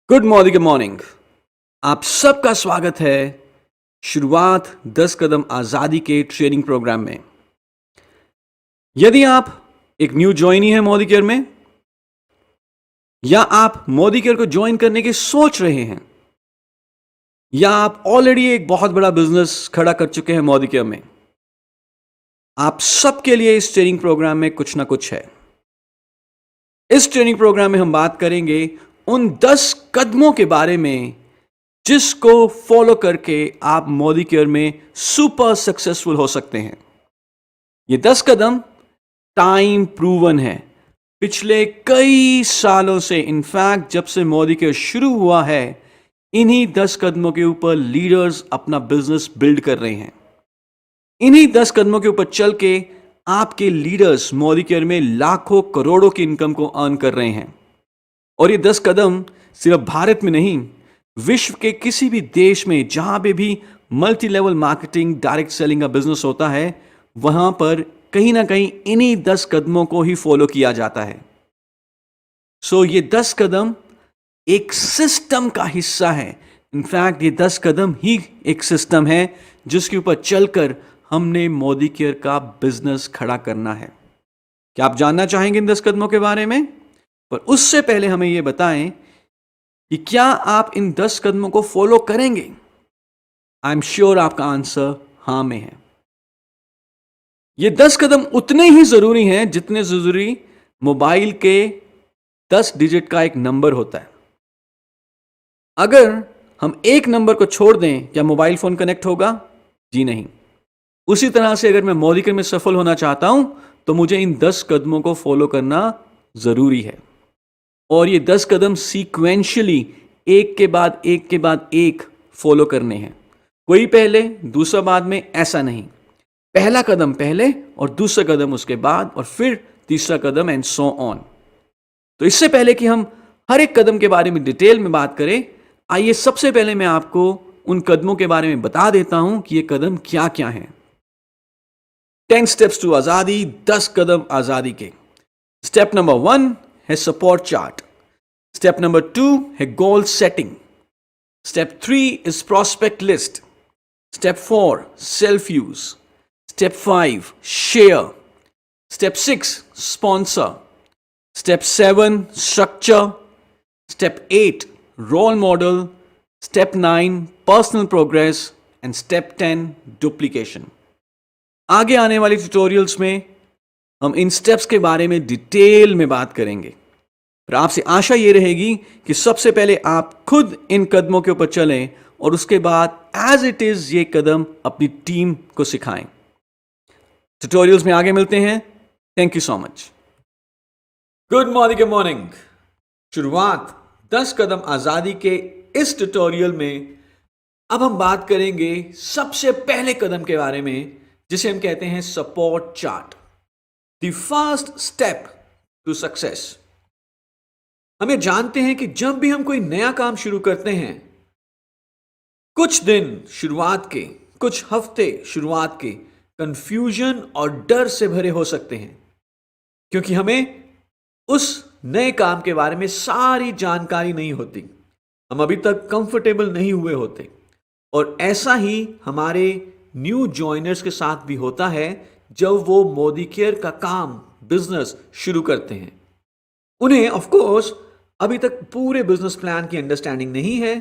Good morning. आप सबका स्वागत है शुरुआत 10 कदम आज़ादी के ट्रेनिंग प्रोग्राम में। यदि आप एक न्यू ज्वाइनी है मोदी केयर में, या आप मोदी केयर को ज्वाइन करने की सोच रहे हैं, या आप ऑलरेडी एक बहुत बड़ा बिजनेस खड़ा कर चुके हैं मोदी केयर में, आप सबके लिए इस ट्रेनिंग प्रोग्राम में कुछ ना कुछ है। इस ट्रेनिंग प्रोग्राम में हम बात करेंगे उन 10 कदमों के बारे में जिसको फॉलो करके आप मोदी केयर में सुपर सक्सेसफुल हो सकते हैं। ये 10 कदम टाइम प्रूवन है। पिछले कई सालों से, इनफैक्ट जब से मोदी केयर शुरू हुआ है, इन्हीं 10 कदमों के ऊपर लीडर्स अपना बिजनेस बिल्ड कर रहे हैं। इन्हीं 10 कदमों के ऊपर चल के आपके लीडर्स मोदी केयर में लाखों करोड़ों की इनकम को अर्न कर रहे हैं। और ये 10 कदम सिर्फ भारत में नहीं, विश्व के किसी भी देश में जहां पे भी multi level marketing, direct selling का बिजनेस होता है, वहां पर कहीं ना कहीं इन्हीं 10 कदमों को ही फॉलो किया जाता है। सो ये 10 कदम एक सिस्टम का हिस्सा है। इनफैक्ट ये 10 कदम ही एक सिस्टम है जिसके ऊपर चलकर हमने मोदी केयर का बिजनेस खड़ा करना है। क्या आप जानना चाहेंगे इन 10 कदमों के बारे में? पर उससे पहले हमें यह बताएं कि क्या आप इन 10 कदमों को फॉलो करेंगे? आई एम श्योर आपका आंसर हां में है। ये 10 कदम उतने ही जरूरी हैं जितने जरूरी मोबाइल के 10 डिजिट का एक नंबर होता है। अगर हम एक नंबर को छोड़ दें, क्या मोबाइल फोन कनेक्ट होगा? जी नहीं। उसी तरह से अगर मैं मोदी केयर में सफल होना चाहता हूं तो मुझे इन 10 कदमों को फॉलो करना जरूरी है। और ये 10 कदम सीक्वेंशियली एक के बाद एक फॉलो करने हैं। कोई पहले दूसरा बाद में, ऐसा नहीं। पहला कदम पहले और दूसरा कदम उसके बाद और फिर तीसरा कदम, एंड सो ऑन। तो इससे पहले कि हम हर एक कदम के बारे में डिटेल में बात करें, आइए सबसे पहले मैं आपको उन कदमों के बारे में बता देता हूं कि ये कदम क्या क्या हैं। 10 स्टेप्स टू आजादी, 10 कदम आजादी के। स्टेप नंबर 1 है सपोर्ट चार्ट। स्टेप नंबर 2 है goal setting. Step 3 is prospect list. Step 4 self use. Step 5 share. Step 6 sponsor. Step 7 structure. Step 8 role model. Step 9 personal progress and step 10 duplication. आगे आने वाली tutorials में हम इन steps के बारे में डिटेल में बात करेंगे। पर आपसे आशा यह रहेगी कि सबसे पहले आप खुद इन कदमों के ऊपर चलें और उसके बाद एज इट इज ये कदम अपनी टीम को सिखाएं। ट्यूटोरियल्स में आगे मिलते हैं। Thank you so much. Good morning. शुरुआत 10 कदम आजादी के इस ट्यूटोरियल में अब हम बात करेंगे सबसे पहले कदम के बारे में, जिसे हम कहते हैं support chart. The first step to success. हम ये जानते हैं कि जब भी हम कोई नया काम शुरू करते हैं, कुछ दिन शुरुआत के, कुछ हफ्ते शुरुआत के कंफ्यूजन और डर से भरे हो सकते हैं, क्योंकि हमें उस नए काम के बारे में सारी जानकारी नहीं होती। हम अभी तक कंफर्टेबल नहीं हुए होते। और ऐसा ही हमारे न्यू जॉइनर्स के साथ भी होता है जब वो मोदी केयर का काम, बिजनेस शुरू करते हैं। उन्हें ऑफ कोर्स अभी तक पूरे बिजनेस प्लान की अंडरस्टैंडिंग नहीं है,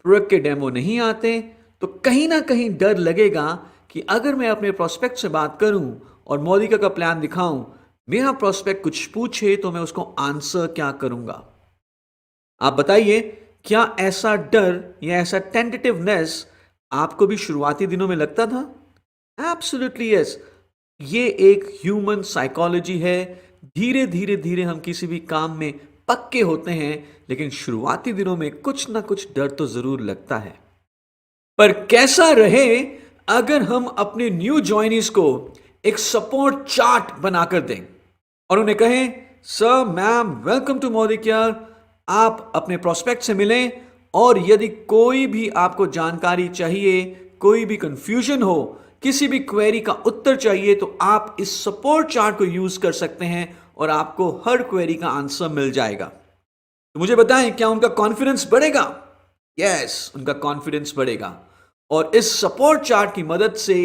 प्रोडक्ट के डेमो नहीं आते, तो कहीं ना कहीं डर लगेगा कि अगर मैं अपने प्रोस्पेक्ट से बात करूं और मोदी केयर का प्लान दिखाऊं, मेरा प्रोस्पेक्ट कुछ पूछे तो मैं उसको आंसर क्या करूंगा। आप बताइए, क्या ऐसा डर या ऐसा टेंटेटिवनेस आपको भी शुरुआती दिनों में लगता था? Absolutely yes. ये एक ह्यूमन साइकोलॉजी है। धीरे धीरे धीरे हम किसी भी काम में पक्के होते हैं, लेकिन शुरुआती दिनों में कुछ ना कुछ डर तो जरूर लगता है। पर कैसा रहे अगर हम अपने न्यू जॉइनीज को एक सपोर्ट चार्ट बनाकर दें और उन्हें कहें, sir, ma'am, welcome to Modi care. आप अपने प्रोस्पेक्ट से मिलें और यदि कोई भी आपको जानकारी चाहिए, कोई भी कंफ्यूजन हो, किसी भी क्वेरी का उत्तर चाहिए, तो आप इस सपोर्ट चार्ट को यूज कर सकते हैं और आपको हर क्वेरी का आंसर मिल जाएगा। तो मुझे बताएं, क्या उनका कॉन्फिडेंस बढ़ेगा? यस, उनका कॉन्फिडेंस बढ़ेगा। और इस सपोर्ट चार्ट की मदद से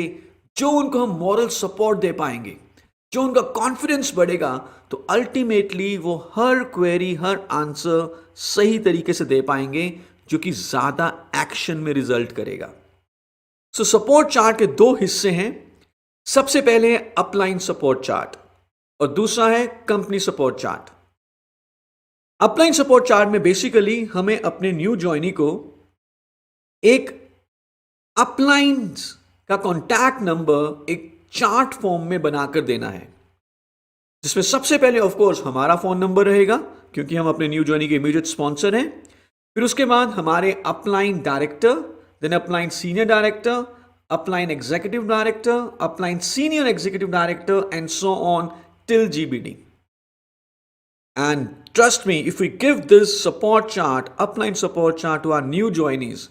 जो उनको हम मॉरल सपोर्ट दे पाएंगे, जो उनका कॉन्फिडेंस बढ़ेगा, तो अल्टीमेटली वो हर क्वेरी, हर आंसर सही तरीके से दे पाएंगे, जो कि ज्यादा एक्शन में रिजल्ट करेगा। सो सपोर्ट चार्ट के दो हिस्से हैं। सबसे पहले है अपलाइन सपोर्ट चार्ट और दूसरा है company support chart. Upline support chart में बेसिकली हमें अपने न्यू ज्वाइनी को एक अपलाइन का कॉन्टैक्ट नंबर एक चार्ट फॉर्म में बनाकर देना है, जिसमें सबसे पहले ऑफ कोर्स हमारा फोन नंबर रहेगा, क्योंकि हम अपने न्यू ज्वाइनी के इमीडिएट स्पॉन्सर हैं। फिर उसके बाद हमारे upline director, then upline senior director, upline executive director, upline senior executive director, and so on till GBD. And trust me, if we give this support chart, upline support chart to our new joinees,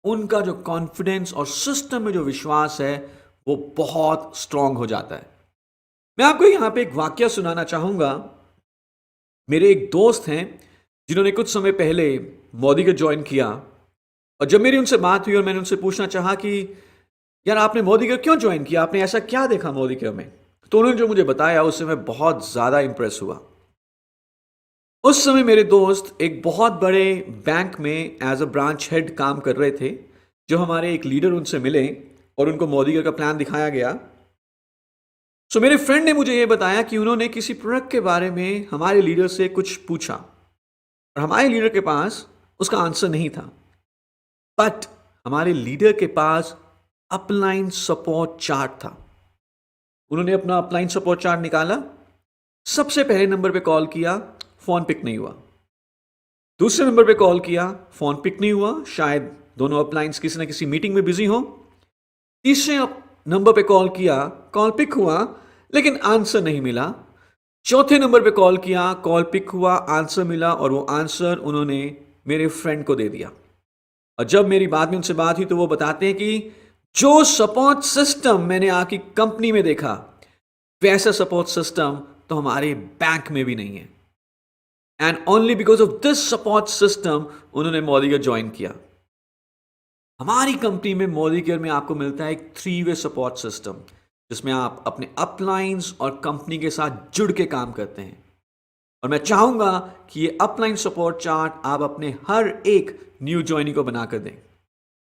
उनका जो confidence और system में जो विश्वास है वो बहुत strong हो जाता है। मैं आपको यहां पे एक वाक्य सुनाना चाहूंगा। मेरे एक दोस्त हैं जिन्होंने कुछ समय पहले मोदी को ज्वाइन किया, और जब मेरी उनसे बात हुई और मैंने उनसे पूछना चाहा कि यार आपने मोदी को क्यों ज्वाइन किया, आपने ऐसा क्या देखा मोदी के में, तो उन्होंने जो मुझे बताया उससे मैं बहुत ज्यादा इंप्रेस हुआ। उस समय मेरे दोस्त एक बहुत बड़े बैंक में एज अ ब्रांच हेड काम कर रहे थे, जो हमारे एक लीडर उनसे मिले और उनको मोदी का प्लान दिखाया गया। सो मेरे फ्रेंड ने मुझे यह बताया कि उन्होंने किसी प्रोडक्ट के बारे में हमारे लीडर से कुछ पूछा और हमारे लीडर के पास उसका आंसर नहीं था, बट हमारे लीडर के पास अपलाइन सपोर्ट चार्ट था। उन्होंने अपना अपलाइन सपोर्ट चार्ट निकाला, सबसे पहले नंबर पे कॉल किया, फोन पिक नहीं हुआ। दूसरे नंबर पे कॉल किया, फोन पिक नहीं हुआ, शायद दोनों अपलाइंस किसी ना किसी मीटिंग में बिजी हो। तीसरे नंबर पे कॉल किया, कॉल पिक हुआ लेकिन आंसर नहीं मिला। चौथे नंबर पे कॉल किया, कॉल पिक हुआ, आंसर मिला, और वो आंसर उन्होंने मेरे फ्रेंड को दे दिया। और जब मेरी बाद में उनसे बात हुई तो वो बताते हैं कि जो सपोर्ट सिस्टम मैंने आपकी कंपनी में देखा, वैसा सपोर्ट सिस्टम तो हमारे बैंक में भी नहीं है। And only because of this support system उन्होंने मोदी का ज्वाइन किया। हमारी कंपनी में मोदी केयर में आपको मिलता है एक 3-वे सपोर्ट सिस्टम, जिसमें आप अपने अपलाइंस और कंपनी के साथ जुड़ के काम करते हैं। और मैं चाहूंगा कि ये अपलाइन सपोर्ट चार्ट आप अपने हर एक न्यू ज्वाइनी को बनाकर दें।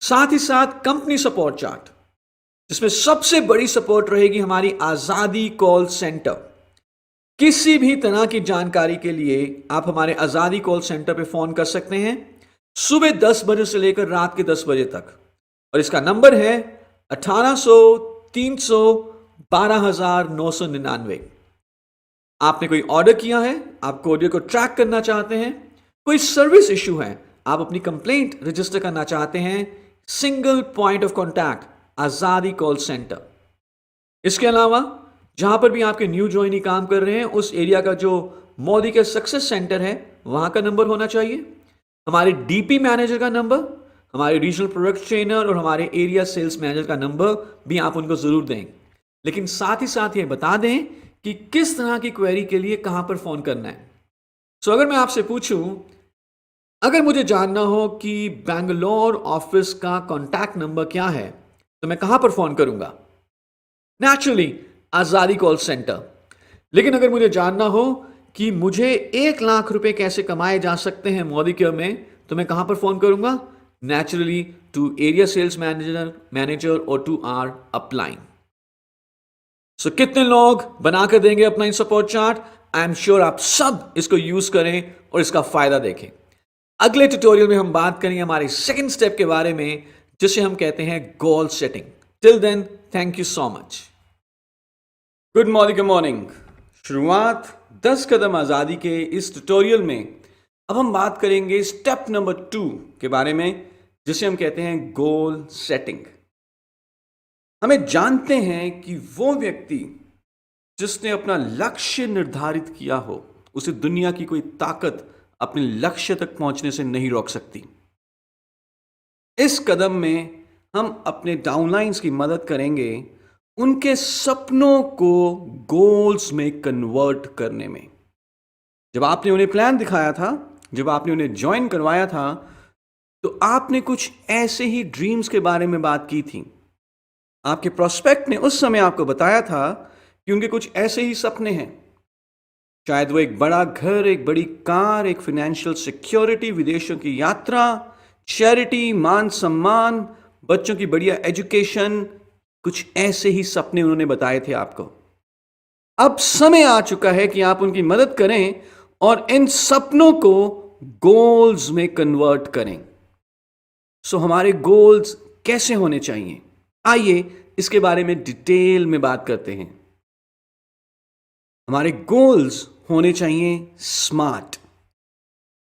साथ ही साथ कंपनी सपोर्ट चार्ट, जिसमें सबसे बड़ी सपोर्ट रहेगी हमारी आजादी कॉल सेंटर। किसी भी तरह की जानकारी के लिए आप हमारे आजादी कॉल सेंटर पे फोन कर सकते हैं, सुबह 10 बजे से लेकर रात के 10 बजे तक। और इसका नंबर है 1800 300 12999। आपने कोई ऑर्डर किया है, आप ऑर्डर को ट्रैक करना चाहते हैं, कोई सर्विस इशू है, आप अपनी कंप्लेंट रजिस्टर करना चाहते हैं, सिंगल पॉइंट ऑफ कॉन्टैक्ट आजादी कॉल सेंटर। इसके अलावा जहां पर भी आपके न्यू ज्वाइनी काम कर रहे हैं, उस एरिया का जो मोदी का सक्सेस सेंटर है वहां का नंबर होना चाहिए, हमारे डीपी मैनेजर का नंबर, हमारे रीजनल प्रोडक्ट ट्रेनर और हमारे एरिया सेल्स मैनेजर का नंबर भी आप उनको जरूर दें। लेकिन साथ ही साथ ये बता दें कि किस तरह की क्वेरी के लिए कहां पर फोन करना है। सो अगर मैं आपसे पूछूं, अगर मुझे जानना हो कि बैंगलोर ऑफिस का कॉन्टैक्ट नंबर क्या है, तो मैं कहां पर फोन करूंगा? नेचुरली आजादी कॉल सेंटर। लेकिन अगर मुझे जानना हो कि मुझे 1 लाख रुपए कैसे कमाए जा सकते हैं मोदी केयर में, तो मैं कहां पर फोन करूंगा? Naturally to area sales manager और टू आर अपलाइन। सो कितने लोग बनाकर देंगे upline support chart? I am sure आप सब इसको यूज करें और इसका फायदा देखें। अगले ट्यूटोरियल में हम बात करेंगे हमारे सेकंड स्टेप के बारे में, जिसे हम कहते हैं goal setting. Till then, thank you so much. Good morning. शुरुआत 10 कदम आजादी के इस ट्यूटोरियल में अब हम बात करेंगे स्टेप नंबर 2 के बारे में, जिसे हम कहते हैं गोल सेटिंग। हमें जानते हैं कि वो व्यक्ति जिसने अपना लक्ष्य निर्धारित किया हो, उसे दुनिया की कोई ताकत अपने लक्ष्य तक पहुंचने से नहीं रोक सकती। इस कदम में हम अपने डाउनलाइंस की मदद करेंगे उनके सपनों को गोल्स में कन्वर्ट करने में। जब आपने उन्हें प्लान दिखाया था, जब आपने उन्हें ज्वाइन करवाया था, तो आपने कुछ ऐसे ही ड्रीम्स के बारे में बात की थी। आपके प्रोस्पेक्ट ने उस समय आपको बताया था कि उनके कुछ ऐसे ही सपने हैं। शायद वो एक बड़ा घर, एक बड़ी कार, एक फाइनेंशियल सिक्योरिटी, विदेशों की यात्रा, चैरिटी, मान सम्मान, बच्चों की बढ़िया एजुकेशन, कुछ ऐसे ही सपने उन्होंने बताए थे आपको। अब समय आ चुका है कि आप उनकी मदद करें और इन सपनों को गोल्स में कन्वर्ट करें। हमारे गोल्स कैसे होने चाहिए, आइए इसके बारे में डिटेल में बात करते हैं। हमारे गोल्स होने चाहिए smart,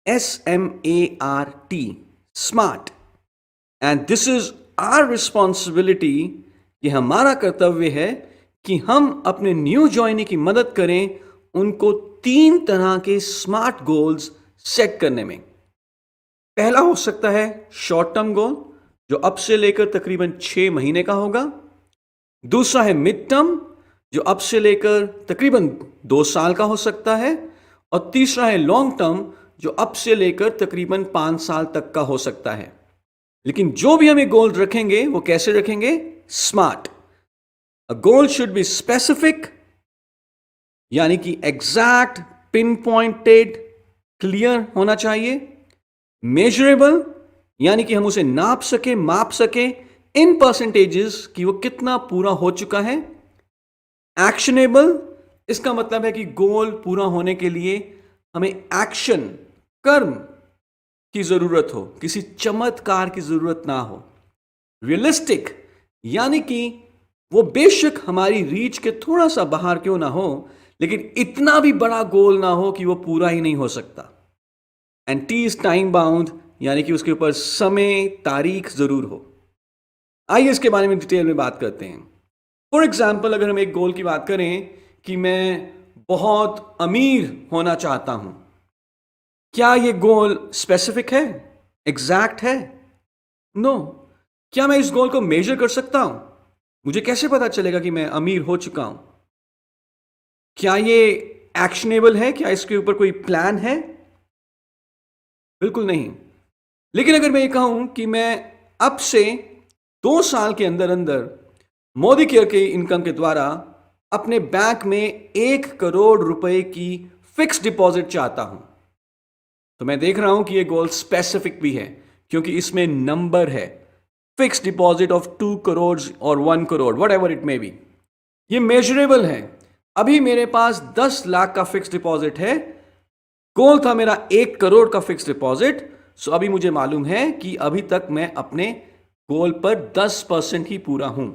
SMART, smart. And this is our responsibility, ये हमारा कर्तव्य है कि हम अपने न्यू ज्वाइनी की मदद करें उनको 3 तरह के स्मार्ट गोल्स सेट करने में। पहला हो सकता है शॉर्ट टर्म गोल, जो अब से लेकर तकरीबन 6 महीने का होगा। दूसरा है मिड टर्म, जो अब से लेकर तकरीबन 2 साल का हो सकता है। और तीसरा है लॉन्ग टर्म, जो अब से लेकर तकरीबन 5 साल तक का हो सकता है। लेकिन जो भी हमें गोल रखेंगे वो कैसे रखेंगे? Smart. A goal should be specific, यानी कि एग्जैक्ट, पिन पॉइंटेड, क्लियर होना चाहिए। मेजरेबल, यानी कि हम उसे नाप सके, माप सके इन परसेंटेजेस कि वो कितना पूरा हो चुका है। एक्शनेबल, इसका मतलब है कि गोल पूरा होने के लिए हमें एक्शन, कर्म की जरूरत हो, किसी चमत्कार की जरूरत ना हो। रियलिस्टिक, यानी कि वो बेशक हमारी रीच के थोड़ा सा बाहर क्यों ना हो, लेकिन इतना भी बड़ा गोल ना हो कि वो पूरा ही नहीं हो सकता। And T is time bound, यानी कि उसके ऊपर समय, तारीख जरूर हो। आइए इसके बारे में डिटेल में बात करते हैं। फॉर एग्जाम्पल, अगर हम एक गोल की बात करें कि मैं बहुत अमीर होना चाहता हूं, क्या यह गोल स्पेसिफिक है, एग्जैक्ट है? नो। क्या मैं इस गोल को मेजर कर सकता हूं? मुझे कैसे पता चलेगा कि मैं अमीर हो चुका हूं? क्या ये एक्शनेबल है? क्या इसके ऊपर कोई प्लान है? बिल्कुल नहीं। लेकिन अगर मैं ये कहूं कि मैं अब से 2 साल के अंदर अंदर मोदी केयर के इनकम के द्वारा अपने बैंक में 1 करोड़ रुपए की फिक्स डिपॉजिट चाहता हूं, तो मैं देख रहा हूं कि यह गोल स्पेसिफिक भी है, क्योंकि इसमें नंबर है। फिक्स डिपॉजिट ऑफ 2 करोड़ और 1 crore, what ever it may be. ये मेजरेबल है। अभी मेरे पास 10 लाख का फिक्स डिपॉजिट है। गोल था मेरा 1 करोड़ का फिक्स डिपॉजिट। सो अभी मुझे मालूम है कि अभी तक मैं अपने गोल पर 10% ही पूरा हूं।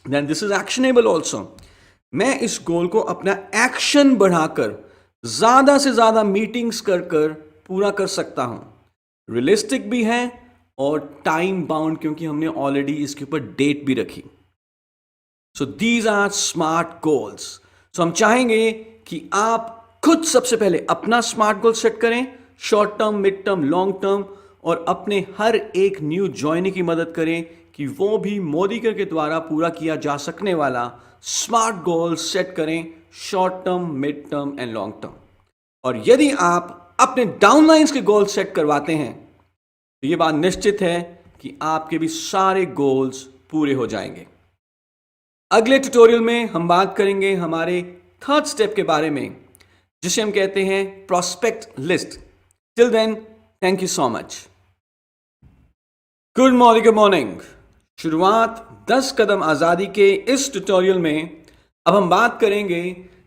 Then this is actionable also. मैं इस गोल को अपना एक्शन बढ़ाकर ज्यादा से ज्यादा मीटिंग्स कर कर पूरा कर सकता हूं। रियलिस्टिक भी है और टाइम बाउंड, क्योंकि हमने ऑलरेडी इसके ऊपर डेट भी रखी। So these are smart goals. सो हम चाहेंगे कि आप खुद सबसे पहले अपना स्मार्ट गोल सेट करें, short term, mid term, long term, और अपने हर एक न्यू ज्वाइनी की मदद करें कि वो भी मोदी केयर के द्वारा पूरा किया जा सकने वाला स्मार्ट गोल सेट करें, short term, mid term and long term. और यदि आप अपने डाउनलाइंस के गोल सेट करवाते हैं, तो यह बात निश्चित है कि आपके भी सारे गोल्स पूरे हो जाएंगे। अगले ट्यूटोरियल में हम बात करेंगे हमारे थर्ड स्टेप के बारे में, जिसे हम कहते हैं prospect list. Till then, thank you so much. Good morning, good morning. शुरुआत 10 कदम आजादी के इस ट्यूटोरियल में अब हम बात करेंगे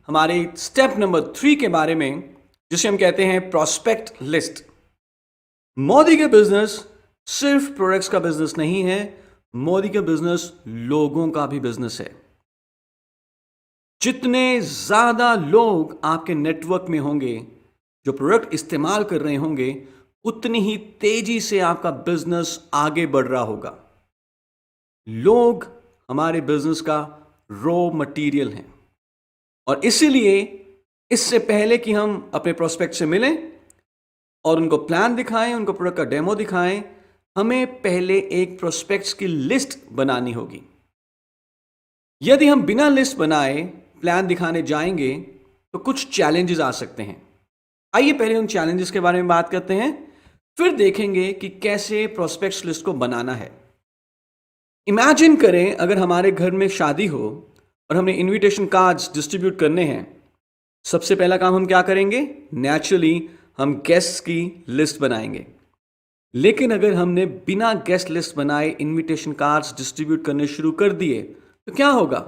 हमारे स्टेप नंबर 3 के बारे में, जिसे हम कहते हैं प्रोस्पेक्ट लिस्ट। मोदी के बिजनेस सिर्फ प्रोडक्ट्स का बिजनेस नहीं है, मोदी का बिजनेस लोगों का भी बिजनेस है। जितने ज्यादा लोग आपके नेटवर्क में होंगे जो प्रोडक्ट इस्तेमाल कर रहे होंगे, उतनी ही तेजी से आपका बिजनेस आगे बढ़ रहा होगा। लोग हमारे बिजनेस का रॉ मटेरियल हैं, और इसीलिए इससे पहले कि हम अपने प्रोस्पेक्ट से मिलें और उनको प्लान दिखाएं, उनको प्रोडक्ट का डेमो दिखाएं, हमें पहले एक प्रोस्पेक्ट्स की लिस्ट बनानी होगी। यदि हम बिना लिस्ट बनाए प्लान दिखाने जाएंगे तो कुछ चैलेंजेस आ सकते हैं। आइए पहले उन चैलेंजेस के बारे में बात करते हैं, फिर देखेंगे कि कैसे प्रोस्पेक्ट्स लिस्ट को बनाना है। इमेजिन करें अगर हमारे घर में शादी हो और हमें इनविटेशन कार्ड्स डिस्ट्रीब्यूट करने हैं। सबसे पहला काम हम क्या करेंगे? नेचुरली हम गेस्ट्स की लिस्ट बनाएंगे। लेकिन अगर हमने बिना गेस्ट लिस्ट बनाए इनविटेशन कार्ड्स डिस्ट्रीब्यूट करने शुरू कर दिए तो क्या होगा?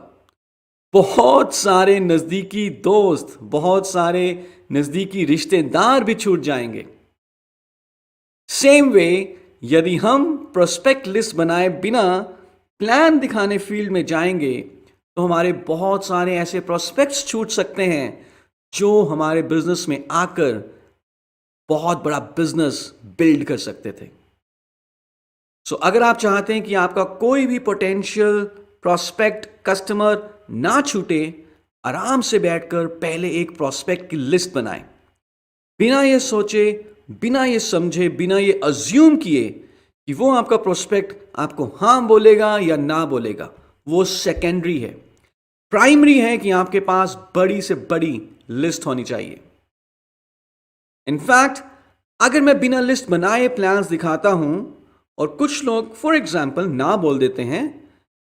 बहुत सारे नज़दीकी दोस्त, बहुत सारे नज़दीकी रिश्तेदार भी छूट जाएंगे। सेम वे, यदि हम प्रोस्पेक्ट लिस्ट बनाए बिना प्लान दिखाने फील्ड में जाएंगे तो हमारे बहुत सारे ऐसे प्रोस्पेक्ट्स छूट सकते हैं जो हमारे बिजनेस में आकर बहुत बड़ा बिजनेस बिल्ड कर सकते थे। अगर आप चाहते हैं कि आपका कोई भी पोटेंशियल प्रोस्पेक्ट कस्टमर ना छूटे, आराम से बैठकर पहले एक प्रोस्पेक्ट की लिस्ट बनाएं। बिना ये सोचे, बिना ये समझे, बिना ये अज्यूम किए कि वो आपका प्रोस्पेक्ट आपको हाँ बोलेगा या ना बोलेगा, वो सेकेंडरी है। प्राइमरी है कि आपके पास बड़ी से बड़ी लिस्ट होनी चाहिए। इनफैक्ट अगर मैं बिना लिस्ट बनाए प्लान्स दिखाता हूं और कुछ लोग फॉर एग्जाम्पल ना बोल देते हैं,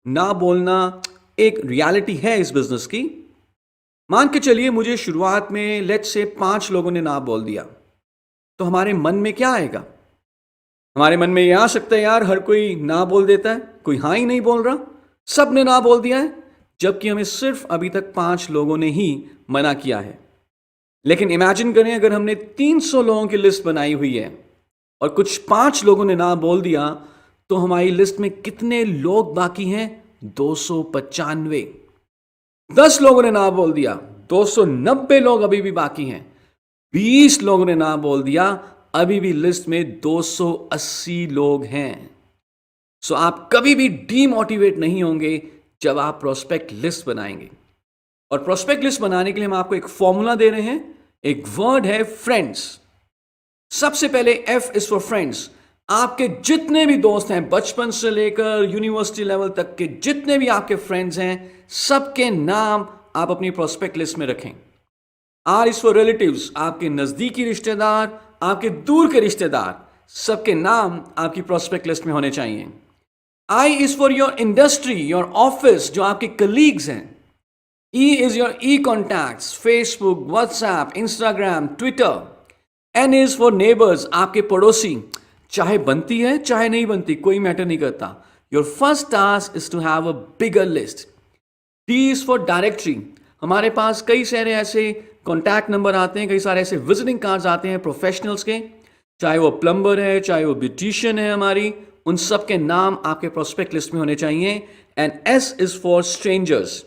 ना बोलना एक रियलिटी है इस बिजनेस की। मान के चलिए मुझे शुरुआत में लेट्स से 5 लोगों ने ना बोल दिया, तो हमारे मन में क्या आएगा? हमारे मन में ये आ सकता है, यार हर कोई ना बोल देता है, कोई हाँ ही नहीं बोल रहा, सब ने ना बोल दिया है, जबकि हमें सिर्फ अभी तक 5 लोगों ने ही मना किया है। लेकिन इमेजिन करें अगर हमने 300 लोगों की लिस्ट बनाई हुई है और कुछ 5 लोगों ने ना बोल दिया, तो हमारी लिस्ट में कितने लोग बाकी हैं? 295। 10 लोगों ने ना बोल दिया, 290 लोग अभी भी बाकी हैं। 20 लोगों ने ना बोल दिया, अभी भी लिस्ट में 280 लोग हैं। आप कभी भी डीमोटिवेट नहीं होंगे जब आप प्रोस्पेक्ट लिस्ट बनाएंगे। और प्रोस्पेक्ट लिस्ट बनाने के लिए हम आपको एक फॉर्मूला दे रहे हैं, एक वर्ड है फ्रेंड्स। सबसे पहले F इज फॉर फ्रेंड्स। आपके जितने भी दोस्त हैं, बचपन से लेकर यूनिवर्सिटी लेवल तक के जितने भी आपके फ्रेंड्स हैं, सबके नाम आप अपनी प्रोस्पेक्ट लिस्ट में रखें। R is for relatives. आपके नजदीकी रिश्तेदार, आपके दूर के रिश्तेदार, सबके नाम आपकी प्रोस्पेक्ट लिस्ट में होने चाहिए। I is for your industry, your office, जो आपके कलीग्स हैं। E is your e-contacts, Facebook, WhatsApp, Instagram, Twitter. N is for neighbors, आपके पड़ोसी, चाहे बनती है चाहे नहीं बनती, कोई मैटर नहीं करता। Your first task is to have a bigger list. D is for directory. हमारे पास कई सारे ऐसे कॉन्टैक्ट नंबर आते हैं, कई सारे ऐसे विजिटिंग कार्ड्स आते हैं प्रोफेशनल्स के, चाहे वो प्लम्बर है, चाहे वो ब्यूटिशियन है हमारी, उन सब के नाम आपके प्रोस्पेक्ट लिस्ट में होने चाहिए। And S is for strangers.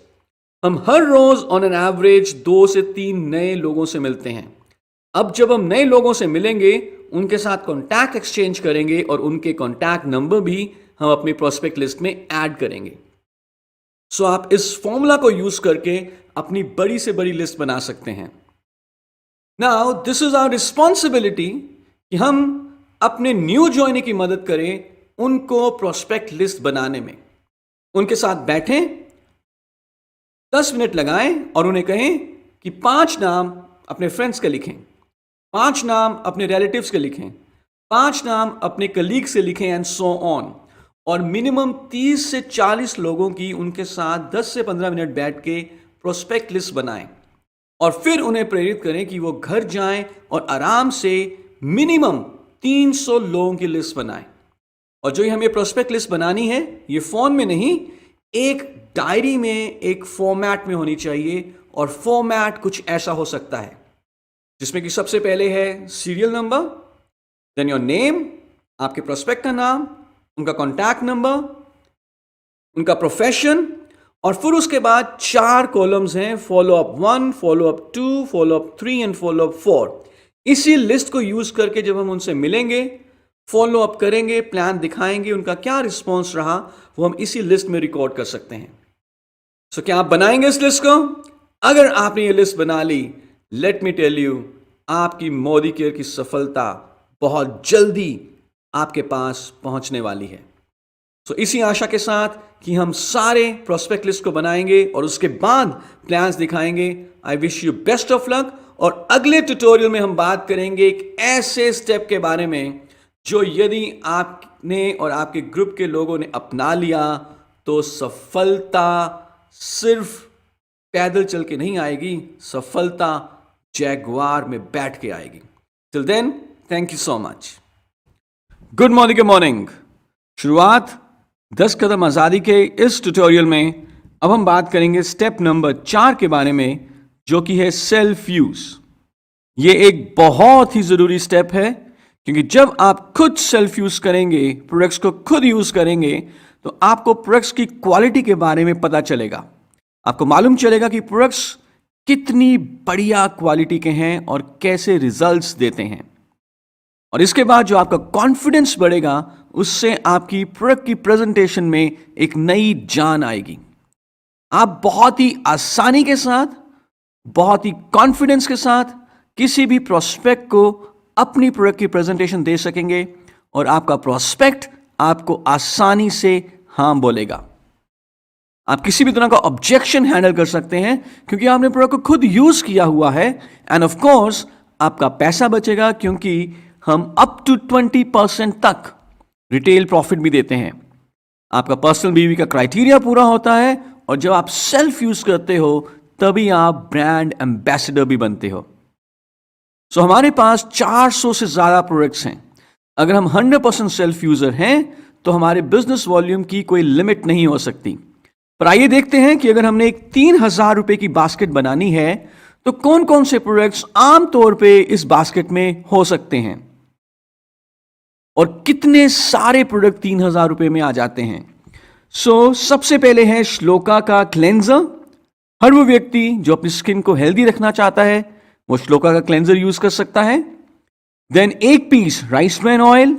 हम हर रोज ऑन एन एवरेज 2 से 3 नए लोगों से मिलते हैं। अब जब हम नए लोगों से मिलेंगे, उनके साथ कॉन्टैक्ट एक्सचेंज करेंगे और उनके कॉन्टैक्ट नंबर भी हम अपनी प्रोस्पेक्ट लिस्ट में ऐड करेंगे। आप इस फॉर्मूला को यूज करके अपनी बड़ी से बड़ी लिस्ट बना सकते हैं। Now this is our responsibility कि हम अपने न्यू ज्वाइनी की मदद करें उनको प्रोस्पेक्ट लिस्ट बनाने में। उनके साथ बैठें, 10 मिनट लगाएं और उन्हें कहें कि 5 नाम अपने फ्रेंड्स के लिखें, 5 नाम अपने रिलेटिव्स के लिखें, 5 नाम अपने कलीग से लिखें एंड सो ऑन। और मिनिमम 30 से 40 लोगों की उनके साथ 10 से 15 मिनट बैठ के प्रोस्पेक्ट लिस्ट बनाएं और फिर उन्हें प्रेरित करें कि वो घर जाएं और आराम से मिनिमम 300 लोगों की लिस्ट बनाएं। और जो हमें प्रोस्पेक्ट लिस्ट बनानी है, ये फोन में नहीं, एक डायरी में, एक फॉर्मेट में होनी चाहिए। और फॉर्मेट कुछ ऐसा हो सकता है जिसमें कि सबसे पहले है serial number, then your name, आपके प्रोस्पेक्ट का नाम, उनका कॉन्टैक्ट नंबर, उनका प्रोफेशन, और फिर उसके बाद 4 कॉलम्स हैं, follow up 1, follow up 2, follow up 3 and follow up 4। इसी लिस्ट को यूज करके जब हम उनसे मिलेंगे, फॉलो अप करेंगे, प्लान दिखाएंगे, उनका क्या रिस्पॉन्स रहा वो हम इसी लिस्ट में रिकॉर्ड कर सकते हैं। क्या आप बनाएंगे इस लिस्ट को? अगर आपने ये लिस्ट बना ली, लेट मी टेल यू, आपकी मोदी केयर की सफलता बहुत जल्दी आपके पास पहुंचने वाली है। इसी आशा के साथ कि हम सारे प्रोस्पेक्ट लिस्ट को बनाएंगे और उसके बाद प्लान्स दिखाएंगे, I wish you best of luck और अगले ट्यूटोरियल में हम बात करेंगे एक ऐसे स्टेप के बारे में जो यदि आपने और आपके ग्रुप के लोगों ने अपना लिया तो सफलता सिर्फ पैदल चल के नहीं आएगी, सफलता जैगवार में बैठ के आएगी। Till then, thank you so much. Good morning. Good morning. शुरुआत 10 कदम आज़ादी के इस ट्यूटोरियल में अब हम बात करेंगे स्टेप नंबर 4 के बारे में, जो कि है सेल्फ यूज। ये एक बहुत ही ज़रूरी स्टेप है, क्योंकि जब आप खुद सेल्फ यूज करेंगे, प्रोडक्ट्स को खुद यूज करेंगे, तो आपको प्रोडक्ट्स की क्वालिटी के बारे में पता चलेगा। आपको मालूम चलेगा कि प्रोडक्ट्स कितनी बढ़िया क्वालिटी के हैं और कैसे रिजल्ट्स देते हैं। और इसके बाद जो आपका कॉन्फिडेंस बढ़ेगा, उससे आपकी प्रोडक्ट की प्रेजेंटेशन में एक नई जान आएगी। आप बहुत ही आसानी के साथ, बहुत ही कॉन्फिडेंस के साथ किसी भी प्रोस्पेक्ट को अपनी प्रोडक्ट की प्रेजेंटेशन दे सकेंगे और आपका प्रोस्पेक्ट आपको आसानी से हाँ बोलेगा। आप किसी भी तरह का ऑब्जेक्शन हैंडल कर सकते हैं, क्योंकि आपने प्रोडक्ट को खुद यूज किया हुआ है। एंड ऑफ कोर्स आपका पैसा बचेगा, क्योंकि हम अप टू 20% तक रिटेल प्रॉफिट भी देते हैं। आपका पर्सनल बीवी का क्राइटेरिया पूरा होता है, और जब आप सेल्फ यूज करते हो तभी आप ब्रांड एम्बेसडर भी बनते हो। सो हमारे पास 400 से ज्यादा प्रोडक्ट्स हैं। अगर हम 100% सेल्फ यूजर हैं तो हमारे बिजनेस वॉल्यूम की कोई लिमिट नहीं हो सकती। पर आइए देखते हैं कि अगर हमने एक 3000 रुपए की बास्केट बनानी है तो कौन कौन से प्रोडक्ट्स आमतौर पे इस बास्केट में हो सकते हैं, और कितने सारे प्रोडक्ट 3000 रुपए में आ जाते हैं। सबसे पहले है श्लोका का क्लेंजर। हर वो व्यक्ति जो अपनी स्किन को हेल्दी रखना चाहता है वो श्लोका का क्लेंजर यूज कर सकता है। Then 1 piece rice bran oil,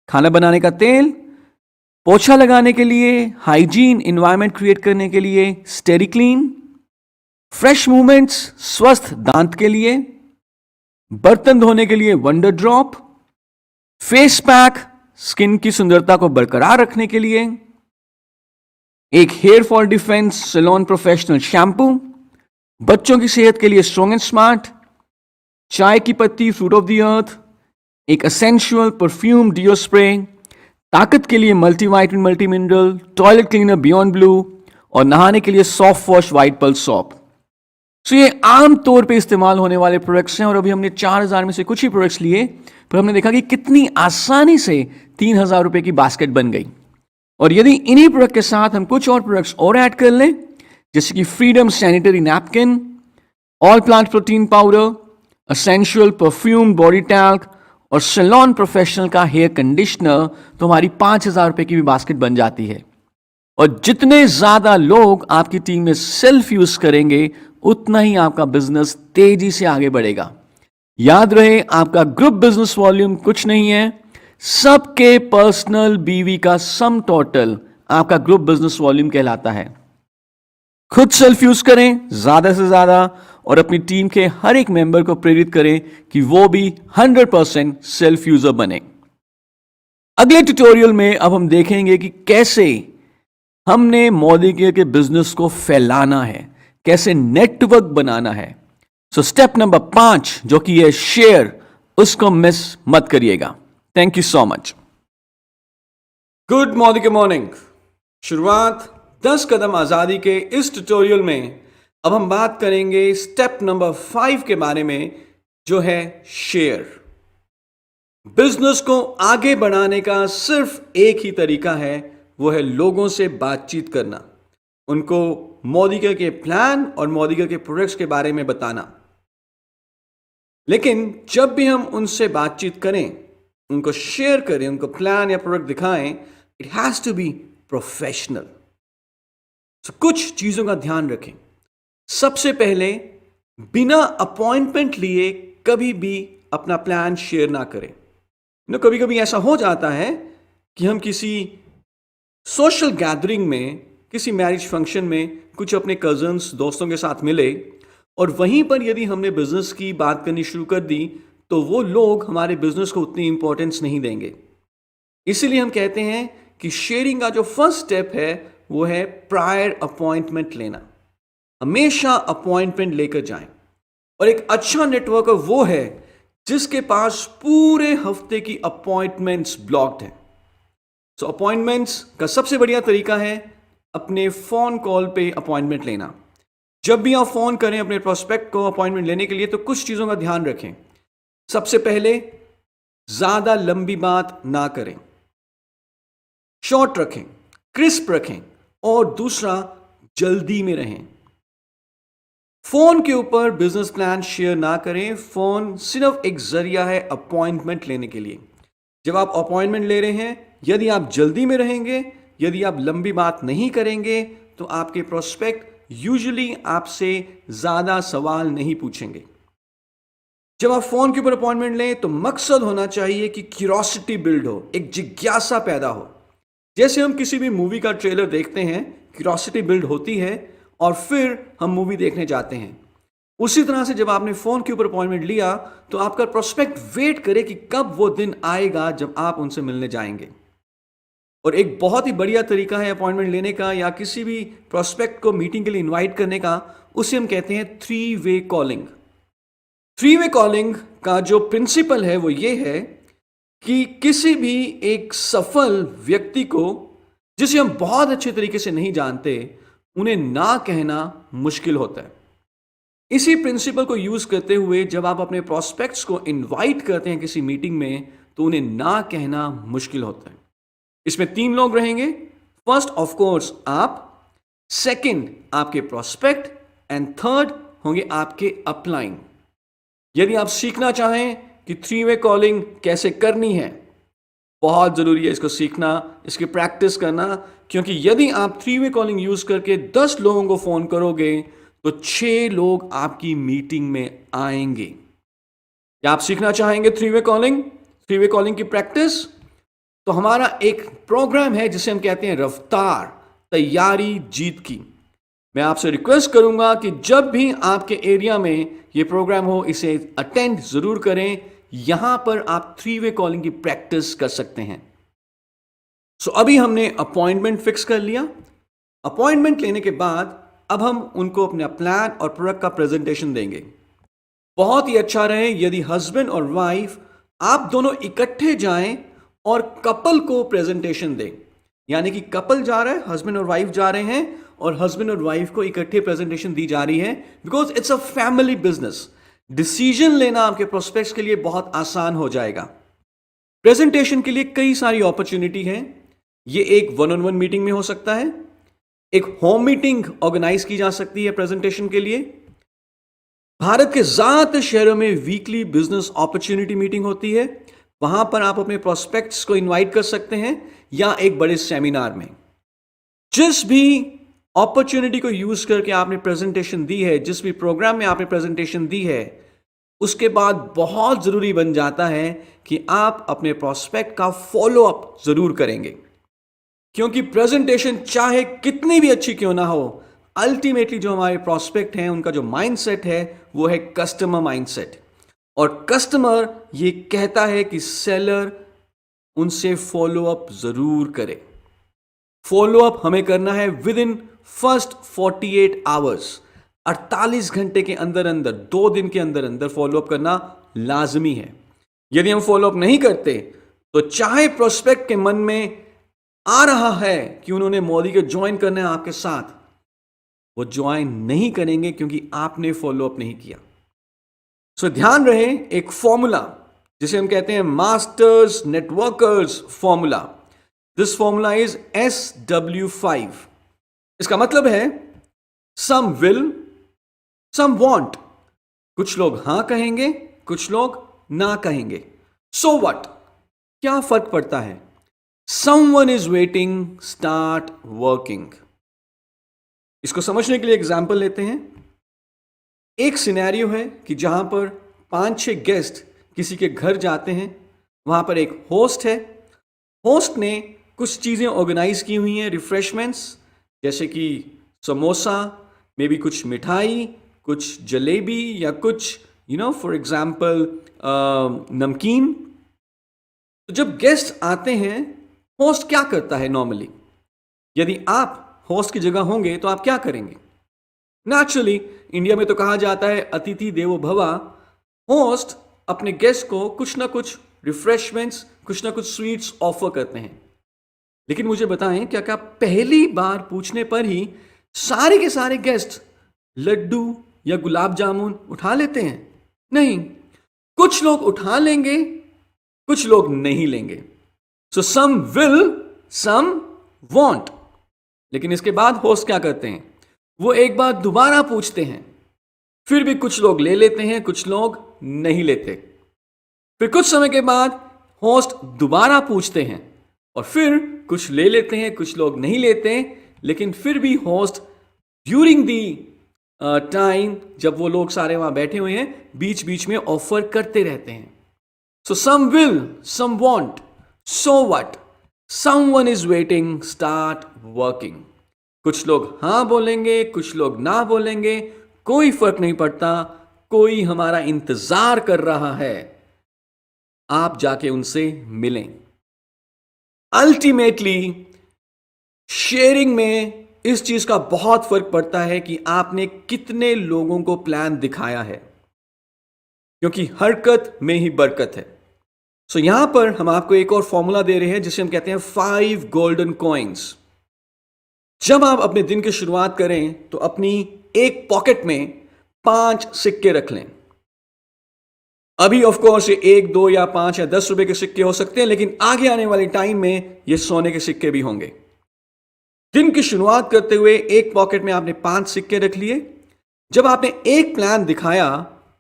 खाना बनाने का तेल, पोछा लगाने के लिए, हाइजीन एनवायरनमेंट क्रिएट करने के लिए स्टेरी क्लीन, फ्रेश मूवमेंट्स स्वस्थ दांत के लिए, बर्तन धोने के लिए wonder drop, face pack skin की सुंदरता को बरकरार रखने के लिए, एक hair fall defence salon professional shampoo, बच्चों की सेहत के लिए स्ट्रॉन्ग एंड स्मार्ट, चाय की पत्ती फ्रूट ऑफ द अर्थ, एक एसेंशियल परफ्यूम डिओ स्प्रे, ताकत के लिए multivitamin multi mineral, toilet cleaner beyond blue, और नहाने के लिए soft wash white pulse shop. ये आम तौर पे इस्तेमाल होने वाले प्रोडक्ट्स हैं, और अभी हमने 4000 में से कुछ ही प्रोडक्ट्स लिए, पर हमने देखा कि कितनी आसानी से 3000 रुपए की बास्केट बन गई। और यदि इन्हीं प्रोडक्ट के साथ हम कुछ और प्रोडक्ट्स और ऐड कर लें, जैसे कि freedom sanitary napkin, all plant protein powder, essential perfume body talc और सैलून प्रोफेशनल का हेयर कंडीशनर, तो हमारी 5000 रुपए की भी बास्केट बन जाती है। और जितने ज्यादा लोग आपकी टीम में सेल्फ यूज करेंगे, उतना ही आपका बिजनेस तेजी से आगे बढ़ेगा। याद रहे, आपका ग्रुप बिजनेस वॉल्यूम कुछ नहीं है, सबके पर्सनल बीवी का सम टोटल आपका ग्रुप बिजनेस वॉल्यूम कहलाता है। खुद सेल्फ यूज करें ज्यादा से ज्यादा, और अपनी टीम के हर एक मेंबर को प्रेरित करें कि वो भी 100% सेल्फ यूजर बने। अगले ट्यूटोरियल में अब हम देखेंगे कि कैसे हमने मोदी केयर के बिजनेस को फैलाना है, कैसे नेटवर्क बनाना है। स्टेप नंबर 5 जो कि है शेयर, उसको मिस मत करिएगा। Thank you so much. Good morning. Good morning. शुरुआत 10 कदम आजादी के इस ट्यूटोरियल में अब हम बात करेंगे स्टेप नंबर 5 के बारे में, जो है शेयर। बिजनेस को आगे बढ़ाने का सिर्फ एक ही तरीका है, वो है लोगों से बातचीत करना, उनको मोदी केयर के प्लान और मोदी केयर के प्रोडक्ट्स के बारे में बताना। लेकिन जब भी हम उनसे बातचीत करें, उनको शेयर करें, उनको प्लान या प्रोडक्ट दिखाएं, it has to be professional. कुछ चीजों का ध्यान रखें। सबसे पहले, बिना अपॉइंटमेंट लिए कभी भी अपना प्लान शेयर ना करें। कभी कभी ऐसा हो जाता है कि हम किसी सोशल गैदरिंग में, किसी मैरिज फंक्शन में कुछ अपने कजन्स दोस्तों के साथ मिले, और वहीं पर यदि हमने बिजनेस की बात करनी शुरू कर दी तो वो लोग हमारे बिजनेस को उतनी इंपॉर्टेंस नहीं देंगे। इसीलिए हम कहते हैं कि शेयरिंग का जो फर्स्ट स्टेप है वो है प्रायर अपॉइंटमेंट लेना। हमेशा अपॉइंटमेंट लेकर जाएं। और एक अच्छा नेटवर्कर वो है जिसके पास पूरे हफ्ते की अपॉइंटमेंट्स ब्लॉक्ड है। सो अपॉइंटमेंट्स का सबसे बढ़िया तरीका है अपने फोन कॉल पे अपॉइंटमेंट लेना। जब भी आप फोन करें अपने प्रोस्पेक्ट को अपॉइंटमेंट लेने के लिए तो कुछ चीजों का ध्यान रखें। सबसे पहले, ज्यादा लंबी बात ना करें, शॉर्ट रखें, क्रिस्प रखें, और दूसरा, जल्दी में रहें। फोन के ऊपर बिजनेस प्लान शेयर ना करें। फोन सिर्फ एक जरिया है अपॉइंटमेंट लेने के लिए। जब आप अपॉइंटमेंट ले रहे हैं, यदि आप जल्दी में रहेंगे, यदि आप लंबी बात नहीं करेंगे, तो आपके प्रोस्पेक्ट यूजुअली आपसे ज्यादा सवाल नहीं पूछेंगे। जब आप फोन के ऊपर अपॉइंटमेंट लें तो मकसद होना चाहिए कि क्यूरोसिटी बिल्ड हो, एक जिज्ञासा पैदा हो। जैसे हम किसी भी मूवी का ट्रेलर देखते हैं, क्यूरोसिटी बिल्ड होती है और फिर हम मूवी देखने जाते हैं। उसी तरह से जब आपने फोन के ऊपर अपॉइंटमेंट लिया तो आपका प्रोस्पेक्ट वेट करे कि कब वो दिन आएगा जब आप उनसे मिलने जाएंगे। और एक बहुत ही बढ़िया तरीका है अपॉइंटमेंट लेने का या किसी भी प्रोस्पेक्ट को मीटिंग के लिए इनवाइट करने का, उसे हम कहते हैं 3-वे कॉलिंग। 3-वे कॉलिंग का जो प्रिंसिपल है वो ये है कि किसी भी एक सफल व्यक्ति को जिसे हम बहुत अच्छे तरीके से नहीं जानते, उन्हें ना कहना मुश्किल होता है। इसी प्रिंसिपल को यूज करते हुए जब आप अपने प्रोस्पेक्ट्स को इनवाइट करते हैं किसी मीटिंग में, तो उन्हें ना कहना मुश्किल होता है। इसमें 3 लोग रहेंगे। फर्स्ट ऑफ कोर्स आप, सेकंड आपके प्रोस्पेक्ट, एंड थर्ड होंगे आपके अपलाइन। यदि आप सीखना चाहें कि 3-वे कॉलिंग कैसे करनी है, बहुत जरूरी है इसको सीखना, इसकी प्रैक्टिस करना, क्योंकि यदि आप 3-वे कॉलिंग यूज करके 10 लोगों को फोन करोगे तो 6 लोग आपकी मीटिंग में आएंगे। क्या आप सीखना चाहेंगे 3-वे कॉलिंग, 3-वे कॉलिंग की प्रैक्टिस? तो हमारा एक प्रोग्राम है जिसे हम कहते हैं रफ्तार, तैयारी जीत की। मैं आपसे रिक्वेस्ट करूंगा कि जब भी आपके एरिया में ये प्रोग्राम हो, इसे अटेंड जरूर करें। यहां पर आप 3-वे कॉलिंग की प्रैक्टिस कर सकते हैं। सो अभी हमने अपॉइंटमेंट फिक्स कर लिया। अपॉइंटमेंट लेने के बाद अब हम उनको अपना प्लान और प्रोडक्ट का प्रेजेंटेशन देंगे। बहुत ही अच्छा रहे यदि हस्बैंड और वाइफ आप दोनों इकट्ठे जाएं और कपल को प्रेजेंटेशन दें। यानी कि कपल जा रहा है, हस्बैंड और वाइफ जा रहे हैं और हस्बैंड और वाइफ को इकट्ठे प्रेजेंटेशन दी जा रही है, because it's a family business. Decision लेना आपके प्रोस्पेक्ट्स के लिए बहुत आसान हो जाएगा। प्रेजेंटेशन के लिए कई सारी अपॉर्चुनिटी है। ये एक 1-on-1 मीटिंग में हो सकता है, एक होम मीटिंग ऑर्गेनाइज की जा सकती है प्रेजेंटेशन के लिए। भारत के ज्यादातर शहरों में वीकली बिजनेस अपॉर्चुनिटी मीटिंग होती है, वहां पर आप अपने प्रोस्पेक्ट्स को इनवाइट कर सकते हैं, या एक बड़े सेमिनार में। जिस भी अपॉर्चुनिटी को यूज करके आपने प्रेजेंटेशन दी है, जिस भी प्रोग्राम में आपने प्रेजेंटेशन दी है, उसके बाद बहुत जरूरी बन जाता है कि आप अपने प्रोस्पेक्ट का फॉलो अप जरूर करेंगे। क्योंकि प्रेजेंटेशन चाहे कितनी भी अच्छी क्यों ना हो, अल्टीमेटली जो हमारे प्रोस्पेक्ट हैं उनका जो माइंडसेट है वो है कस्टमर माइंडसेट। और कस्टमर ये कहता है कि सेलर उनसे फॉलो अप जरूर करे। फॉलो अप हमें करना है विद इन फर्स्ट 48 आवर्स, 48 घंटे के अंदर अंदर, 2 दिन के अंदर अंदर फॉलो अप करना लाजमी है। यदि हम फॉलो अप नहीं करते तो चाहे प्रोस्पेक्ट के मन में आ रहा है कि उन्होंने मोदी को ज्वाइन करना है आपके साथ, वो ज्वाइन नहीं करेंगे क्योंकि आपने फॉलो अप नहीं किया। सो ध्यान रहे, एक फॉर्मूला जिसे हम कहते हैं masters networkers formula. This formula is SW5। इसका मतलब है सम विल, सम वॉन्ट। कुछ लोग हां कहेंगे, कुछ लोग ना कहेंगे। सो व्हाट, क्या फर्क पड़ता है? Someone is waiting, start working। इसको समझने के लिए एग्जाम्पल लेते हैं। एक सिनेरियो है कि जहां पर 5-6 गेस्ट किसी के घर जाते हैं। वहां पर एक होस्ट है। होस्ट ने कुछ चीजें ऑर्गेनाइज की हुई हैं, रिफ्रेशमेंट्स, जैसे कि समोसा, मे बी कुछ मिठाई, कुछ जलेबी, या कुछ फॉर एग्जाम्पल नमकीन। तो जब गेस्ट आते हैं, होस्ट क्या करता है नॉर्मली? यदि आप होस्ट की जगह होंगे तो आप क्या करेंगे? नेचुरली इंडिया में तो कहा जाता है अतिथि देवो भवा। होस्ट अपने गेस्ट को कुछ ना कुछ रिफ्रेशमेंट्स, कुछ ना कुछ स्वीट्स ऑफर करते हैं। लेकिन मुझे बताएं, क्या क्या पहली बार पूछने पर ही सारे के सारे गेस्ट लड्डू या गुलाब जामुन उठा लेते हैं? नहीं, कुछ लोग उठा लेंगे, कुछ लोग नहीं लेंगे। सो सम विल, सम वॉन्ट। लेकिन इसके बाद होस्ट क्या करते हैं, वो एक बार दोबारा पूछते हैं, फिर भी कुछ लोग ले लेते हैं, कुछ लोग नहीं लेते। फिर कुछ समय के बाद होस्ट दोबारा पूछते हैं और फिर कुछ ले लेते हैं, कुछ लोग नहीं लेते। लेकिन फिर भी होस्ट ड्यूरिंग दी टाइम, जब वो लोग सारे वहां बैठे हुए हैं, बीच बीच में ऑफर करते रहते हैं। So some will, some won't, so what, someone is waiting, start working. कुछ लोग हां बोलेंगे, कुछ लोग ना बोलेंगे, कोई फर्क नहीं पड़ता, कोई हमारा इंतजार कर रहा है, आप जाके उनसे मिलें। अल्टीमेटली शेयरिंग में इस चीज का बहुत फर्क पड़ता है कि आपने कितने लोगों को प्लान दिखाया है, क्योंकि हरकत में ही बरकत है। सो यहां पर हम आपको एक और फॉर्मूला दे रहे हैं जिसे हम कहते हैं 5 गोल्डन कॉइन्स। जब आप अपने दिन की शुरुआत करें तो अपनी एक पॉकेट में 5 सिक्के रख लें। अभी ऑफ कोर्स ये 1, 2 या 5 या 10 रुपए के सिक्के हो सकते हैं, लेकिन आगे आने वाले टाइम में ये सोने के सिक्के भी होंगे। दिन की शुरुआत करते हुए एक पॉकेट में आपने 5 सिक्के रख लिए। जब आपने एक प्लान दिखाया,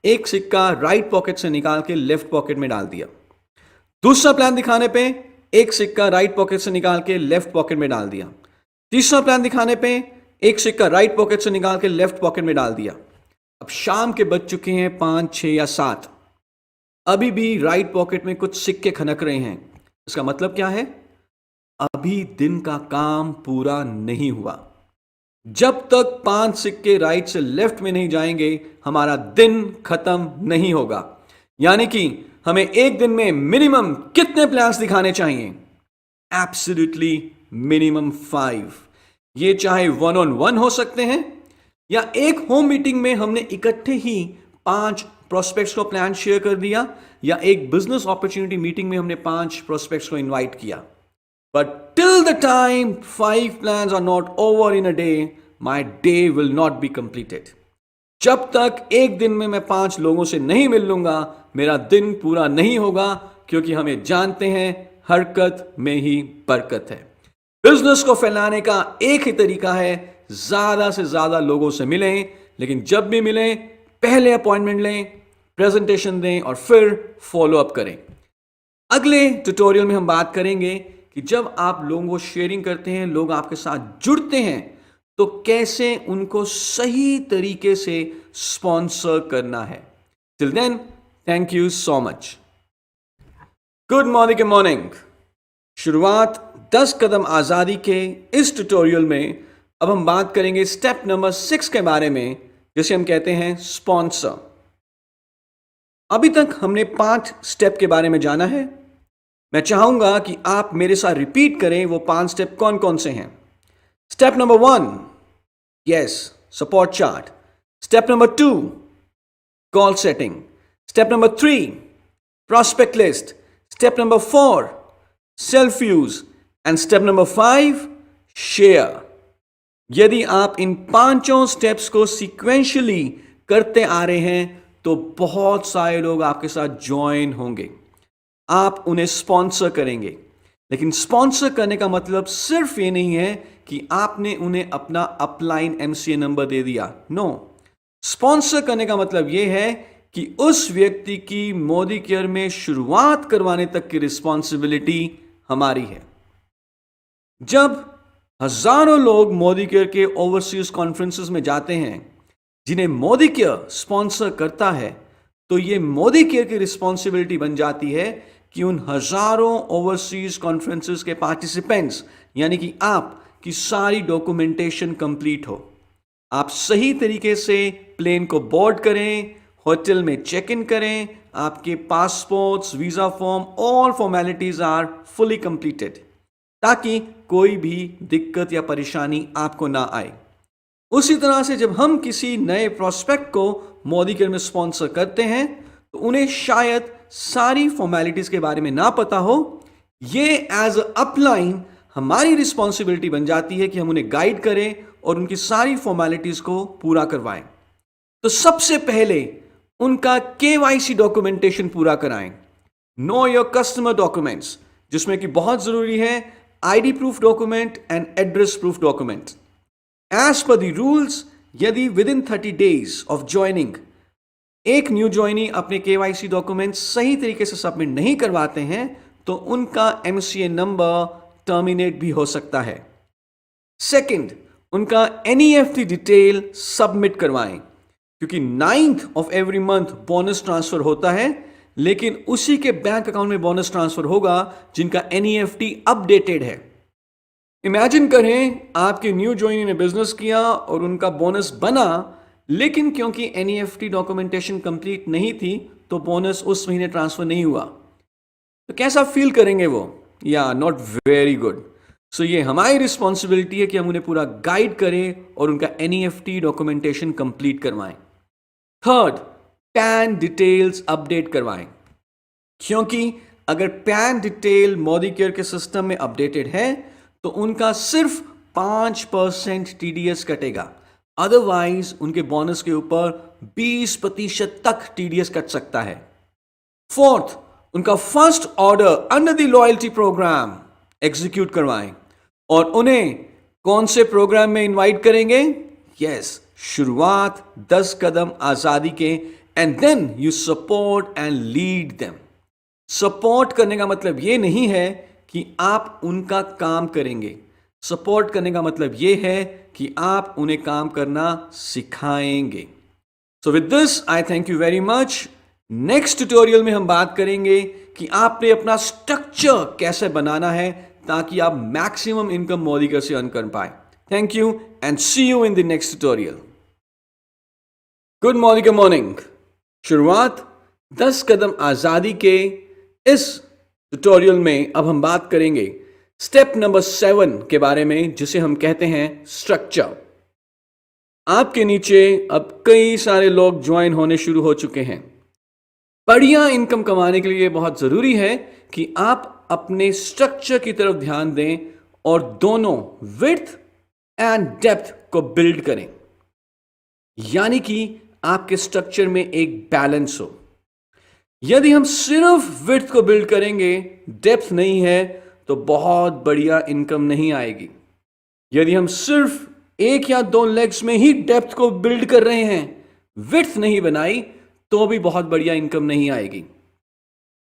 एक सिक्का राइट पॉकेट से निकाल के लेफ्ट पॉकेट में डाल दिया। दूसरा प्लान दिखाने पे एक सिक्का राइट पॉकेट से निकाल के लेफ्ट पॉकेट में डाल दिया। तीसरा प्लान दिखाने पे एक सिक्का राइट पॉकेट से निकाल के लेफ्ट पॉकेट में डाल दिया। अब शाम के बज चुके हैं 5, 6 या 7, अभी भी राइट पॉकेट में कुछ सिक्के खनक रहे हैं। इसका मतलब क्या है? अभी दिन का काम पूरा नहीं हुआ। जब तक 5 सिक्के राइट से लेफ्ट में नहीं जाएंगे, हमारा दिन खत्म नहीं होगा। यानी कि हमें एक दिन में मिनिमम कितने प्लान्स दिखाने चाहिए? Absolutely minimum 5। ये चाहे 1-on-1 हो सकते हैं, या एक होम मीटिंग में हमने इकट्ठे ही 5 प्रोस्पेक्ट्स को प्लान शेयर कर दिया, या एक बिजनेस अपॉर्चुनिटी मीटिंग में हमने 5 प्रोस्पेक्ट्स को इनवाइट किया। But till the time 5 plans are not over in a day, my day will not be completed. जब तक एक दिन में मैं 5 लोगों से नहीं मिल लूंगा, मेरा दिन पूरा नहीं होगा, क्योंकि हमें जानते हैं हरकत में ही बरकत है। बिजनेस को फैलाने का एक ही तरीका है, ज्यादा से ज्यादा लोगों से मिलें। लेकिन जब भी मिलें, पहले अपॉइंटमेंट लें, प्रेजेंटेशन दें और फिर फॉलो अप करें। अगले ट्यूटोरियल में हम बात करेंगे कि जब आप लोगों को शेयरिंग करते हैं, लोग आपके साथ जुड़ते हैं, तो कैसे उनको सही तरीके से स्पॉन्सर करना है। Till then, thank you so much. Good morning, good morning. शुरुआत 10 कदम आजादी के इस ट्यूटोरियल में अब हम बात करेंगे स्टेप नंबर 6 के बारे में, जिसे हम कहते हैं स्पॉन्सर। अभी तक हमने 5 स्टेप के बारे में जाना है। मैं चाहूंगा कि आप मेरे साथ रिपीट करें वो 5 स्टेप कौन कौन से हैं। Step number 1, yes, support chart. Step number 2, goal setting. Step number 3, prospect list. Step number 4, self-use. And step number 5, share. यदि आप इन 5 स्टेप्स को सीक्वेंशियली करते आ रहे हैं, तो बहुत सारे लोग आपके साथ ज्वाइन होंगे। आप उन्हें स्पॉन्सर करेंगे। लेकिन स्पॉन्सर करने का मतलब सिर्फ ये नहीं है कि आपने उन्हें अपना अपलाइन MCA नंबर दे दिया। नो, स्पॉन्सर करने का मतलब ये है कि उस व्यक्ति की मोदी केयर में शुरुआत करवाने तक की रिस्पॉन्सिबिलिटी हमारी है। जब हजारों लोग मोदी केयर के ओवरसीज कॉन्फ्रेंसेस में जाते हैं, जिन्हें मोदी केयर स्पॉन्सर करता है, तो ये मोदी केयर की रिस्पॉन्सिबिलिटी बन जाती है कि उन हजारों ओवरसीज कॉन्फ्रेंसेस के पार्टिसिपेंट्स, यानी कि आप की सारी डॉक्यूमेंटेशन कंप्लीट हो। आप सही तरीके से प्लेन को बोर्ड करें, होटल में चेक इन करें, आपके passports, visa form, all formalities are fully completed, ताकि कोई भी दिक्कत या परेशानी आपको ना आए। उसी तरह से जब हम किसी नए प्रोस्पेक्ट को मोदी केयर में स्पॉन्सर करते हैं तो उन्हें शायद सारी फॉर्मेलिटीज के बारे में ना पता हो। ये एज अ अपलाइन हमारी रिस्पॉन्सिबिलिटी बन जाती है कि हम उन्हें गाइड करें और उनकी सारी फॉर्मेलिटीज को पूरा करवाएं। तो सबसे पहले उनका केवाईसी डॉक्यूमेंटेशन पूरा कराएं, नो योर कस्टमर डॉक्यूमेंट्स, जिसमें कि बहुत जरूरी है ID proof document and address proof document. As per the rules, यदि within 30 days of joining एक न्यू ज्वाइनी अपने केवाईसी डॉक्यूमेंट सही तरीके से सबमिट नहीं करवाते हैं तो उनका एमसीए नंबर टर्मिनेट भी हो सकता है। सेकंड, उनका एनईएफटी डिटेल सबमिट करवाएं, क्योंकि 9th of every month bonus transfer होता है, लेकिन उसी के बैंक अकाउंट में बोनस ट्रांसफर होगा जिनका एनईएफटी अपडेटेड है। इमेजिन करें आपके न्यू ज्वाइनी ने बिजनेस किया और उनका बोनस बना, लेकिन क्योंकि एनईएफटी डॉक्यूमेंटेशन कंप्लीट नहीं थी तो बोनस उस महीने ट्रांसफर नहीं हुआ, तो कैसा फील करेंगे वो? या नॉट वेरी गुड। सो ये हमारी रिस्पॉन्सिबिलिटी है कि हम उन्हें पूरा गाइड करें और उनका एनईएफटी डॉक्यूमेंटेशन कंप्लीट करवाएं। थर्ड, पैन डिटेल्स अपडेट करवाएं, क्योंकि अगर पैन डिटेल मोदी केयर के सिस्टम में अपडेटेड है तो उनका सिर्फ 5% टीडीएस कटेगा, अदरवाइज उनके बोनस के ऊपर 20% तक टीडीएस कट सकता है। फोर्थ, उनका first order under the loyalty program execute करवाएं और उन्हें कौन से प्रोग्राम में इनवाइट करेंगे? यस, शुरुआत 10 कदम आजादी के, and then you support and lead them. Support करने का मतलब ये नहीं है कि आप उनका काम करेंगे, सपोर्ट करने का मतलब ये है कि आप उन्हें काम करना सिखाएंगे। So with this I thank you very much. Next tutorial में हम बात करेंगे कि आपने अपना स्ट्रक्चर कैसे बनाना है ताकि आप मैक्सिमम इनकम मोदी केयर से अर्न कर पाए। Thank you and see you in the next tutorial. Good Modi care morning. शुरुआत 10 कदम आजादी के इस ट्यूटोरियल में अब हम बात करेंगे स्टेप नंबर 7 के बारे में, जिसे हम कहते हैं स्ट्रक्चर। आपके नीचे अब कई सारे लोग ज्वाइन होने शुरू हो चुके हैं। बढ़िया इनकम कमाने के लिए बहुत जरूरी है कि आप अपने स्ट्रक्चर की तरफ ध्यान दें और दोनों विड्थ एंड डेप्थ को बिल्ड करें, यानी कि आपके स्ट्रक्चर में एक बैलेंस हो। यदि हम सिर्फ विड्थ को बिल्ड करेंगे, डेप्थ नहीं है, तो बहुत बढ़िया इनकम नहीं आएगी। यदि हम सिर्फ 1 या 2 लेग्स में ही डेप्थ को बिल्ड कर रहे हैं, विड्थ नहीं बनाई, तो भी बहुत बढ़िया इनकम नहीं आएगी।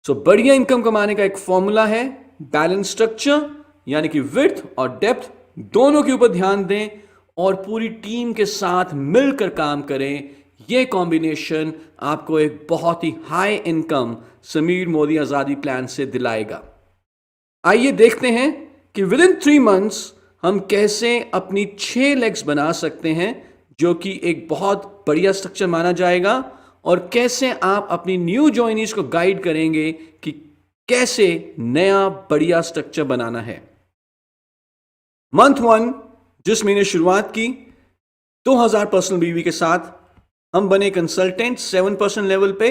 सो बढ़िया इनकम कमाने का एक फॉर्मूला है बैलेंस स्ट्रक्चर, यानी कि विड्थ और डेप्थ दोनों के ऊपर ध्यान दें और पूरी टीम के साथ मिलकर काम करें। यह कॉम्बिनेशन आपको एक बहुत ही high income Sameer Modi Azadi plan से दिलाएगा। आइए देखते हैं कि विद इन 3 months हम कैसे अपनी 6 लेग्स बना सकते हैं, जो कि एक बहुत बढ़िया स्ट्रक्चर माना जाएगा, और कैसे आप अपनी न्यू ज्वाइनीज को गाइड करेंगे कि कैसे नया बढ़िया स्ट्रक्चर बनाना है। मंथ 1 जिस महीने शुरुआत की 2000 पर्सनल बीवी के साथ, हम बने कंसल्टेंट 7% लेवल पे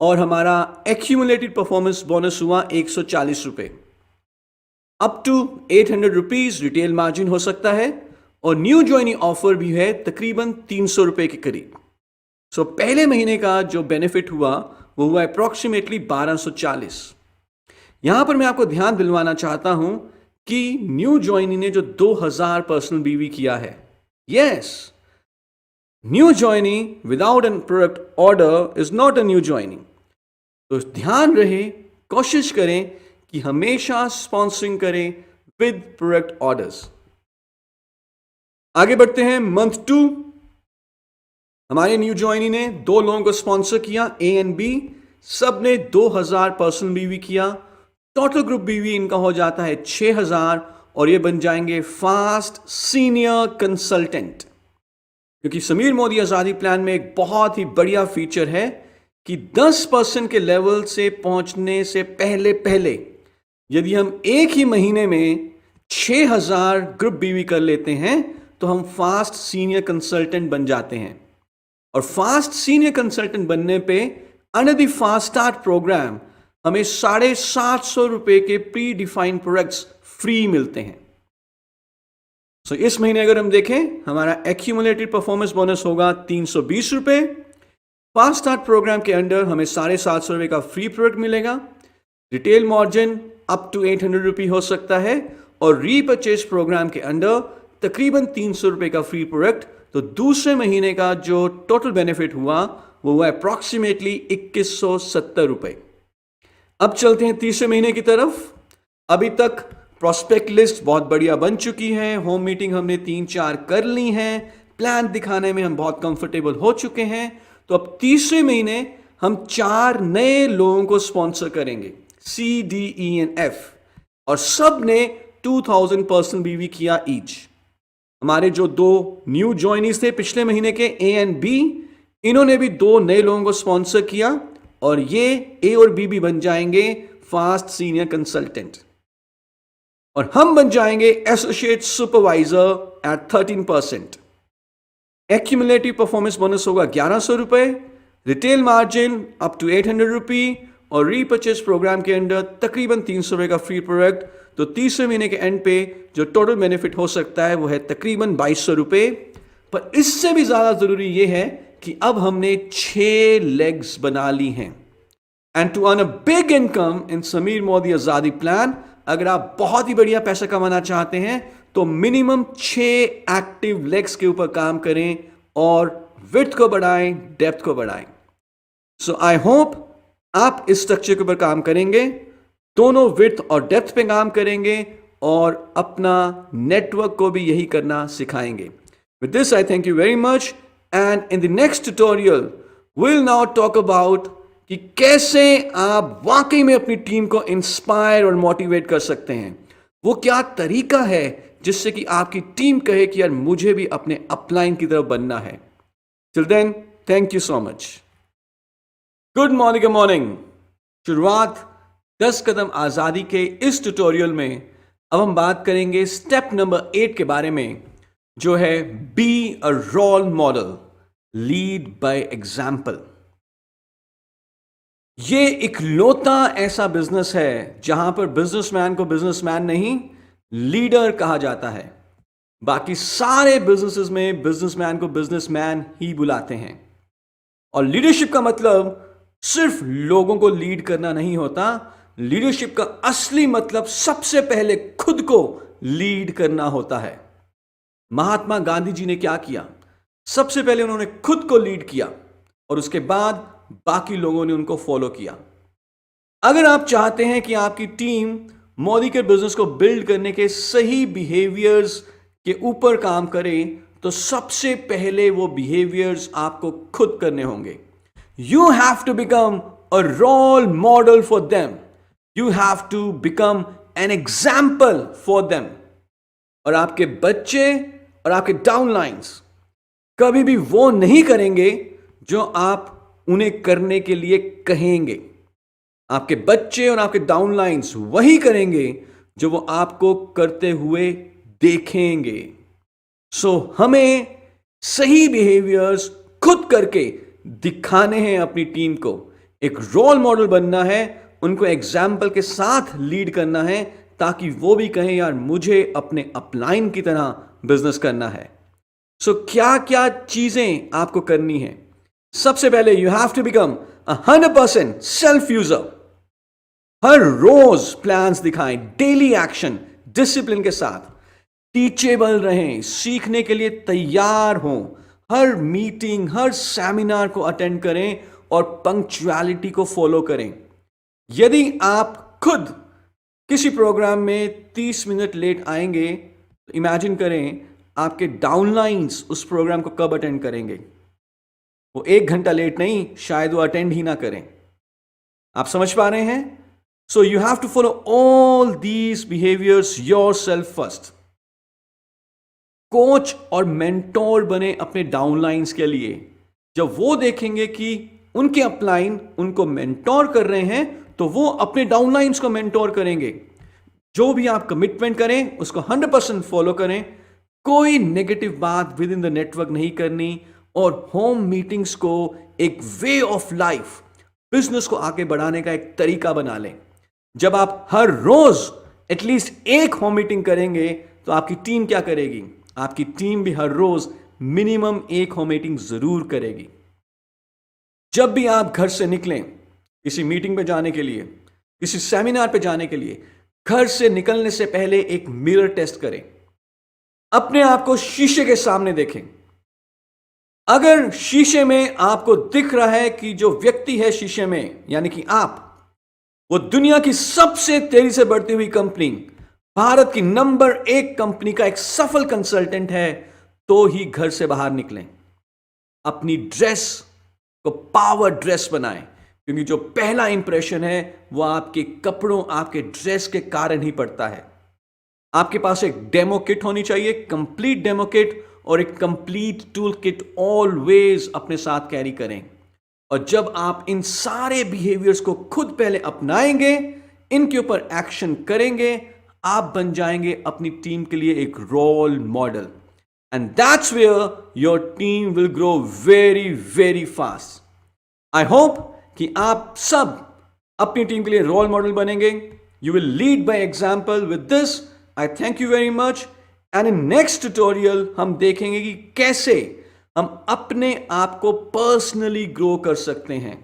और हमारा एक्यूमुलेटेड परफॉर्मेंस बोनस हुआ 140 रुपए। Up to 800 rupees retail margin हो सकता है और न्यू ज्वाइनी ऑफर भी है तकरीबन 300 रुपए के करीब। सो पहले महीने का जो बेनिफिट हुआ वो हुआ अप्रॉक्सीमेटली 1240। यहां पर मैं आपको ध्यान दिलवाना चाहता हूं कि न्यू ज्वाइनी ने जो 2000 पर्सनल बीवी किया है, yes, new joinee without an product order is not a new joinee. तो ध्यान रहे, कोशिश करें कि हमेशा स्पॉन्सरिंग करें विद प्रोडक्ट ऑर्डर्स। आगे बढ़ते हैं मंथ 2। हमारे न्यू ज्वाइनी ने 2 लोगों को स्पॉन्सर किया, ए एंड बी, सब ने 2000 पर्सनल बीवी किया। टोटल ग्रुप बीवी इनका हो जाता है 6000 और ये बन जाएंगे फास्ट सीनियर कंसल्टेंट। क्योंकि समीर मोदी आजादी प्लान में एक बहुत ही बढ़िया फीचर है कि 10% के लेवल से पहुंचने से पहले पहले यदि हम एक ही महीने में 6000 ग्रुप बीवी कर लेते हैं तो हम फास्ट सीनियर कंसल्टेंट बन जाते हैं। और फास्ट सीनियर कंसल्टेंट बनने पे under the fast start programme हमें 750 रुपए के प्री डिफाइंड प्रोडक्ट्स फ्री मिलते हैं। सो इस महीने अगर हम देखें, हमारा एक्यूमुलेटेड परफॉर्मेंस बोनस होगा 320 रुपए। फास्ट स्टार्ट प्रोग्राम के अंडर हमें 750 रुपए का फ्री प्रोडक्ट मिलेगा। रिटेल मार्जिन अप टू 800 रुपए हो सकता है, और रीपर्चेज प्रोग्राम के अंडर तकरीबन 300 रुपए का फ्री प्रोडक्ट। तो दूसरे महीने का जो टोटल बेनिफिट हुआ वो हुआ अप्रॉक्सीमेटली 2170 रुपए। अब चलते हैं तीसरे महीने की तरफ। अभी तक प्रोस्पेक्ट लिस्ट बहुत बढ़िया बन चुकी है, होम मीटिंग हमने 3-4 कर ली हैं, प्लान दिखाने में हम बहुत कंफर्टेबल हो चुके हैं। तो अब तीसरे महीने हम 4 नए लोगों को स्पॉन्सर करेंगे, CDENF, और सब ने 2000 पर्सनल बीवी किया ईच। हमारे जो 2 न्यू ज्वाइनीज थे पिछले महीने के, A एंड B, इन्होंने भी 2 नए लोगों को स्पॉन्सर किया, और ये A और B भी बन जाएंगे फास्ट सीनियर कंसल्टेंट, और हम बन जाएंगे associate supervisor at 13%। Accumulative performance bonus होगा 1100 रुपए, retail margin up to 800 rupee, और रीपर्चेज प्रोग्राम के अंडर तकरीबन 300 रुपए का फ्री प्रोडक्ट। तो तीसरे महीने के एंड पे जो टोटल बेनिफिट हो सकता है वो है तकरीबन 2200 रुपए। पर इससे भी ज्यादा जरूरी ये है कि अब हमने 6 लेग्स बना ली हैं। And to earn a big income in Sameer Modi Azadi plan, अगर आप बहुत ही बढ़िया पैसा कमाना चाहते हैं तो मिनिमम 6 एक्टिव लेग्स के ऊपर काम करें, और विड्थ को बढ़ाएं, डेप्थ को बढ़ाएं। सो आई होप आप इस स्ट्रक्चर के ऊपर काम करेंगे, दोनों विड्थ और डेप्थ पे काम करेंगे, और अपना नेटवर्क को भी यही करना सिखाएंगे। With this I thank you very much, and in the next tutorial will now talk about कि कैसे आप वाकई में अपनी टीम को इंस्पायर और मोटिवेट कर सकते हैं। वो क्या तरीका है जिससे कि आपकी टीम कहे कि यार मुझे भी अपने अपलाइन की तरफ बनना है। Till then, thank you so much. Good morning morning. शुरुआत 10 कदम आजादी के इस ट्यूटोरियल में अब हम बात करेंगे स्टेप नंबर 8 के बारे में, जो है be a role model, lead by example. ये इकलौता ऐसा बिजनेस है जहां पर बिजनेसमैन को बिजनेसमैन नहीं, लीडर कहा जाता है। बाकी सारे बिजनेसेस में बिजनेसमैन को बिजनेसमैन ही बुलाते हैं। और लीडरशिप का मतलब सिर्फ लोगों को लीड करना नहीं होता। लीडरशिप का असली मतलब सबसे पहले खुद को लीड करना होता है। महात्मा गांधी जी ने क्या किया? सबसे पहले उन्होंने खुद को लीड किया, और उसके बाद बाकी लोगों ने उनको फॉलो किया। अगर आप चाहते हैं कि आपकी टीम मोदी के बिजनेस को बिल्ड करने के सही बिहेवियर्स के ऊपर काम करे, तो सबसे पहले वो बिहेवियर्स आपको खुद करने होंगे। You have to become a role model for them, you have to become an example for them. और आपके बच्चे और आपके डाउनलाइंस कभी भी वो नहीं करेंगे जो आप उन्हें करने के लिए कहेंगे। आपके बच्चे और आपके डाउनलाइंस वही करेंगे जो वो आपको करते हुए देखेंगे। सो हमें सही बिहेवियर्स खुद करके दिखाने हैं अपनी टीम को, एक रोल मॉडल बनना है, उनको एग्जाम्पल के साथ लीड करना है, ताकि वो भी कहें यार मुझे अपने अपलाइन की तरह बिजनेस करना है। सो क्या क्या चीजें आपको करनी है? सबसे पहले you have to become 100% self user. हर रोज प्लान्स दिखाएं, डेली एक्शन डिसिप्लिन के साथ। टीचेबल रहें, सीखने के लिए तैयार हों, हर मीटिंग हर सेमिनार को अटेंड करें, और पंक्चुअलिटी को फॉलो करें। यदि आप खुद किसी प्रोग्राम में 30 मिनट लेट आएंगे, तो इमेजिन करें आपके डाउनलाइंस उस प्रोग्राम को कब अटेंड करेंगे। वो 1 घंटा लेट नहीं, शायद वो अटेंड ही ना करें। आप समझ पा रहे हैं? So you have to follow all these behaviours yourself first. Coach और मेंटोर बने अपने डाउनलाइंस के लिए। जब वो देखेंगे कि उनके अपलाइन उनको मेंटोर कर रहे हैं, तो वो अपने डाउनलाइंस को मेंटोर करेंगे। जो भी आप कमिटमेंट करें उसको 100% फॉलो करें। कोई नेगेटिव बात विद इन द नेटवर्क नहीं करनी और होम मीटिंग्स को एक वे ऑफ लाइफ, बिजनेस को आगे बढ़ाने का एक तरीका बना लें। जब आप हर रोज एटलीस्ट एक होम मीटिंग करेंगे तो आपकी टीम क्या करेगी? आपकी टीम भी हर रोज मिनिमम एक होम मीटिंग जरूर करेगी। जब भी आप घर से निकलें किसी मीटिंग पे जाने के लिए, किसी सेमिनार पे जाने के लिए, घर से निकलने से पहले एक मिरर टेस्ट करें। अपने आप को शीशे के सामने देखें। अगर शीशे में आपको दिख रहा है कि जो व्यक्ति है शीशे में, यानी कि आप, वो दुनिया की सबसे तेजी से बढ़ती हुई कंपनी, भारत की नंबर 1 कंपनी का एक सफल कंसल्टेंट है, तो ही घर से बाहर निकलें। अपनी ड्रेस को पावर ड्रेस बनाएं, क्योंकि जो पहला इंप्रेशन है वो आपके कपड़ों, आपके ड्रेस के कारण ही पड़ता है। आपके पास एक डेमो किट होनी चाहिए, कंप्लीट डेमो किट, और एक कंप्लीट टूल किट ऑलवेज अपने साथ कैरी करें। और जब आप इन सारे बिहेवियर्स को खुद पहले अपनाएंगे, इनके ऊपर एक्शन करेंगे, आप बन जाएंगे अपनी टीम के लिए एक role model. And that's where your team will grow very very fast. I hope कि आप सब अपनी टीम के लिए रोल मॉडल बनेंगे। You will lead by example with this. I thank you very much. And in next tutorial हम देखेंगे कि कैसे हम अपने आप को पर्सनली ग्रो कर सकते हैं।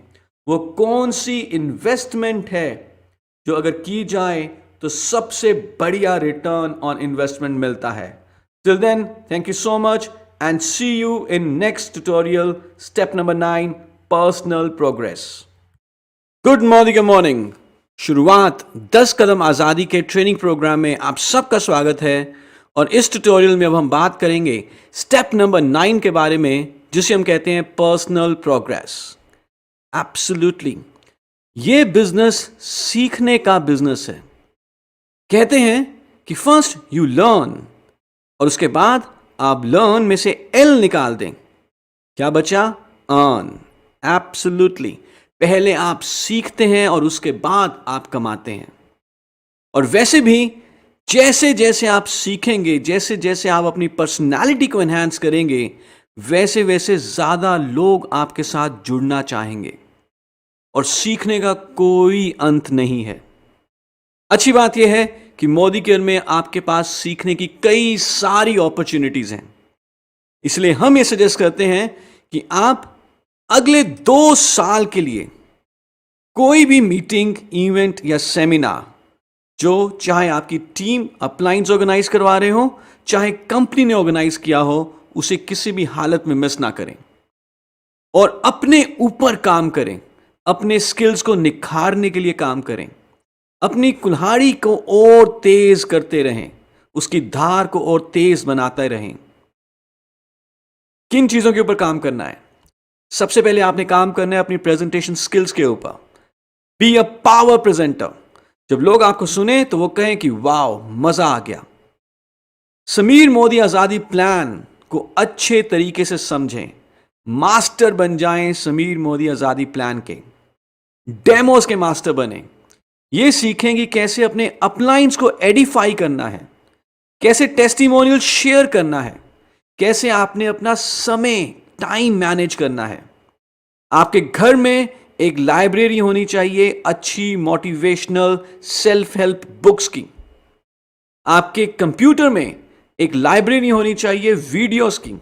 वो कौन सी इन्वेस्टमेंट है जो अगर की जाए तो सबसे बढ़िया रिटर्न ऑन इन्वेस्टमेंट मिलता है। Till then, thank you so much and see you in next tutorial, step number 9, personal progress. Good morning. शुरुआत 10 कदम आज़ादी के ट्रेनिंग प्रोग्राम में आप सबका स्वागत है। और इस ट्यूटोरियल में अब हम बात करेंगे स्टेप नंबर 9 के बारे में, जिसे हम कहते हैं पर्सनल प्रोग्रेस। एब्सोल्युटली, ये बिजनेस सीखने का बिजनेस है। कहते हैं कि फर्स्ट यू लर्न, और उसके बाद आप लर्न में से एल निकाल दें। क्या बचा? अर्न। एब्सोल्युटली, पहले आप सीखते हैं और उसके बाद आप कमाते हैं। और वैसे भी जैसे जैसे आप सीखेंगे, जैसे जैसे आप अपनी पर्सनालिटी को एनहांस करेंगे, वैसे वैसे ज़्यादा लोग आपके साथ जुड़ना चाहेंगे। और सीखने का कोई अंत नहीं है। अच्छी बात यह है कि मोदी केयर में आपके पास सीखने की कई सारी अपॉर्चुनिटीज हैं। इसलिए हम ये सजेस्ट करते हैं कि आप अगले 2 साल के लिए कोई भी मीटिंग, इवेंट या सेमिनार, जो चाहे आपकी टीम अपलाइंस ऑर्गेनाइज करवा रहे हो, चाहे कंपनी ने ऑर्गेनाइज किया हो, उसे किसी भी हालत में मिस ना करें। और अपने ऊपर काम करें, अपने स्किल्स को निखारने के लिए काम करें, अपनी कुल्हाड़ी को और तेज करते रहें, उसकी धार को और तेज बनाते रहें। किन चीजों के ऊपर काम करना है? सबसे पहले आपने काम करना है अपनी प्रेजेंटेशन स्किल्स के ऊपर। Be a power presenter. जब लोग आपको सुने तो वो कहें कि वाओ, मजा आ गया। समीर मोदी आजादी प्लान को अच्छे तरीके से समझें, मास्टर बन जाएं समीर मोदी आजादी प्लान के, डेमोस के मास्टर बने। ये सीखें कि कैसे अपने अपलाइंस को एडिफाई करना है, कैसे टेस्टिमोनियल शेयर करना है, कैसे आपने अपना समय, टाइम मैनेज करना है। आपके घर में एक लाइब्रेरी होनी चाहिए अच्छी मोटिवेशनल सेल्फ हेल्प बुक्स की। आपके कंप्यूटर में एक लाइब्रेरी होनी चाहिए वीडियोस की।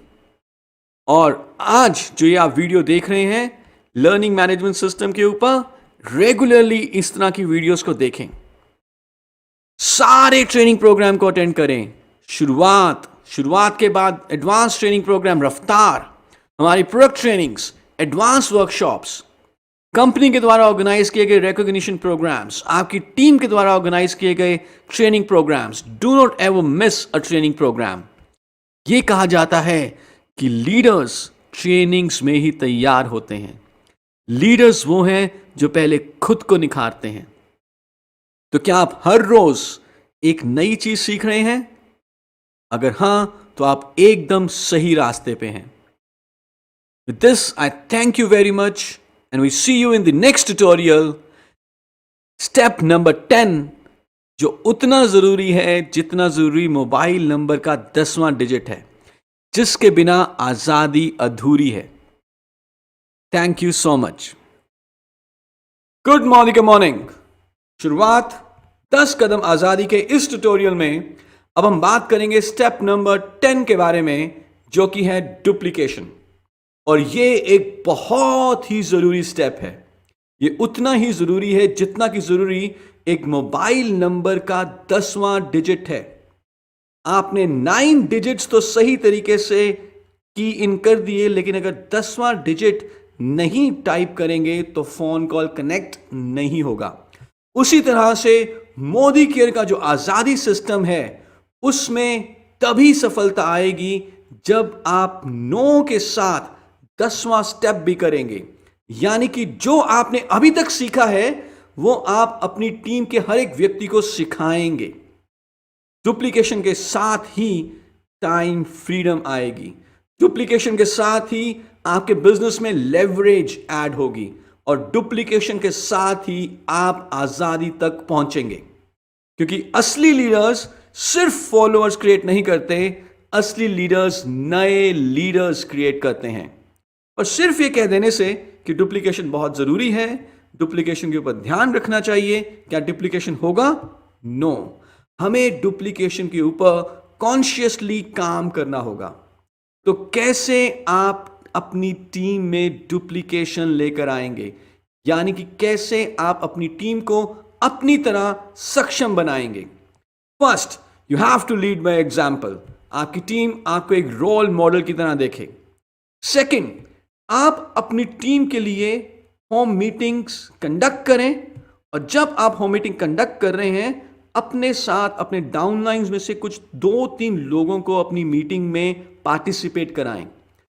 और आज जो ये आप वीडियो देख रहे हैं लर्निंग मैनेजमेंट सिस्टम के ऊपर, रेगुलरली इस तरह की वीडियोस को देखें। सारे ट्रेनिंग प्रोग्राम को अटेंड करें। शुरुआत के बाद एडवांस ट्रेनिंग प्रोग्राम रफ्तार, हमारी product trainings, advance workshops, company के द्वारा ऑर्गेनाइज किए गए रिकॉग्निशन प्रोग्राम्स, आपकी टीम के द्वारा ऑर्गेनाइज किए गए training programmes. Do not ever miss a training programme. ये कहा जाता है कि लीडर्स ट्रेनिंग्स में ही तैयार होते हैं। लीडर्स वो हैं जो पहले खुद को निखारते हैं। तो क्या आप हर रोज एक नई चीज सीख रहे हैं? अगर हां, तो आप एकदम सही रास्ते पे हैं। With this, I thank you very much and we see you in the next tutorial. Step number 10, जो उतना जरूरी है जितना जरूरी मोबाइल नंबर का 10वां डिजिट है, जिसके बिना आजादी अधूरी है। Thank you so much. Good morning morning. शुरुआत 10 कदम आजादी के इस ट्यूटोरियल में अब हम बात करेंगे स्टेप नंबर 10 के बारे में, जो कि है डुप्लीकेशन। और ये एक बहुत ही जरूरी स्टेप है। ये उतना ही जरूरी है जितना कि जरूरी एक मोबाइल नंबर का 10वां डिजिट है। आपने 9 डिजिट्स तो सही तरीके से की इन कर दिए, लेकिन अगर 10वां डिजिट नहीं टाइप करेंगे तो फोन कॉल कनेक्ट नहीं होगा। उसी तरह से मोदी केयर का जो आजादी सिस्टम है, उसमें तभी सफलता आएगी जब आप नो के साथ 10वां स्टेप भी करेंगे। यानी कि जो आपने अभी तक सीखा है वो आप अपनी टीम के हर एक व्यक्ति को सिखाएंगे। डुप्लीकेशन के साथ ही टाइम फ्रीडम आएगी। डुप्लीकेशन के साथ ही आपके बिजनेस में लेवरेज ऐड होगी और डुप्लीकेशन के साथ ही आप आजादी तक पहुंचेंगे। क्योंकि असली लीडर्स सिर्फ फॉलोअर्स क्रिएट नहीं करते, असली लीडर्स नए लीडर्स क्रिएट करते हैं। और सिर्फ ये कह देने से कि डुप्लीकेशन बहुत जरूरी है, डुप्लीकेशन के ऊपर ध्यान रखना चाहिए, क्या डुप्लीकेशन होगा? नो। हमें डुप्लीकेशन के ऊपर कॉन्शियसली काम करना होगा। तो कैसे आप अपनी टीम में डुप्लीकेशन लेकर आएंगे, यानी कि कैसे आप अपनी टीम को अपनी तरह सक्षम बनाएंगे? First, you have to lead by example. आपकी टीम आपको एक रोल मॉडल की तरह देखे। सेकंड, आप अपनी टीम के लिए होम मीटिंग्स कंडक्ट करें, और जब आप होम मीटिंग कंडक्ट कर रहे हैं, अपने साथ अपने डाउनलाइंस में से कुछ 2-3 लोगों को अपनी मीटिंग में पार्टिसिपेट कराएं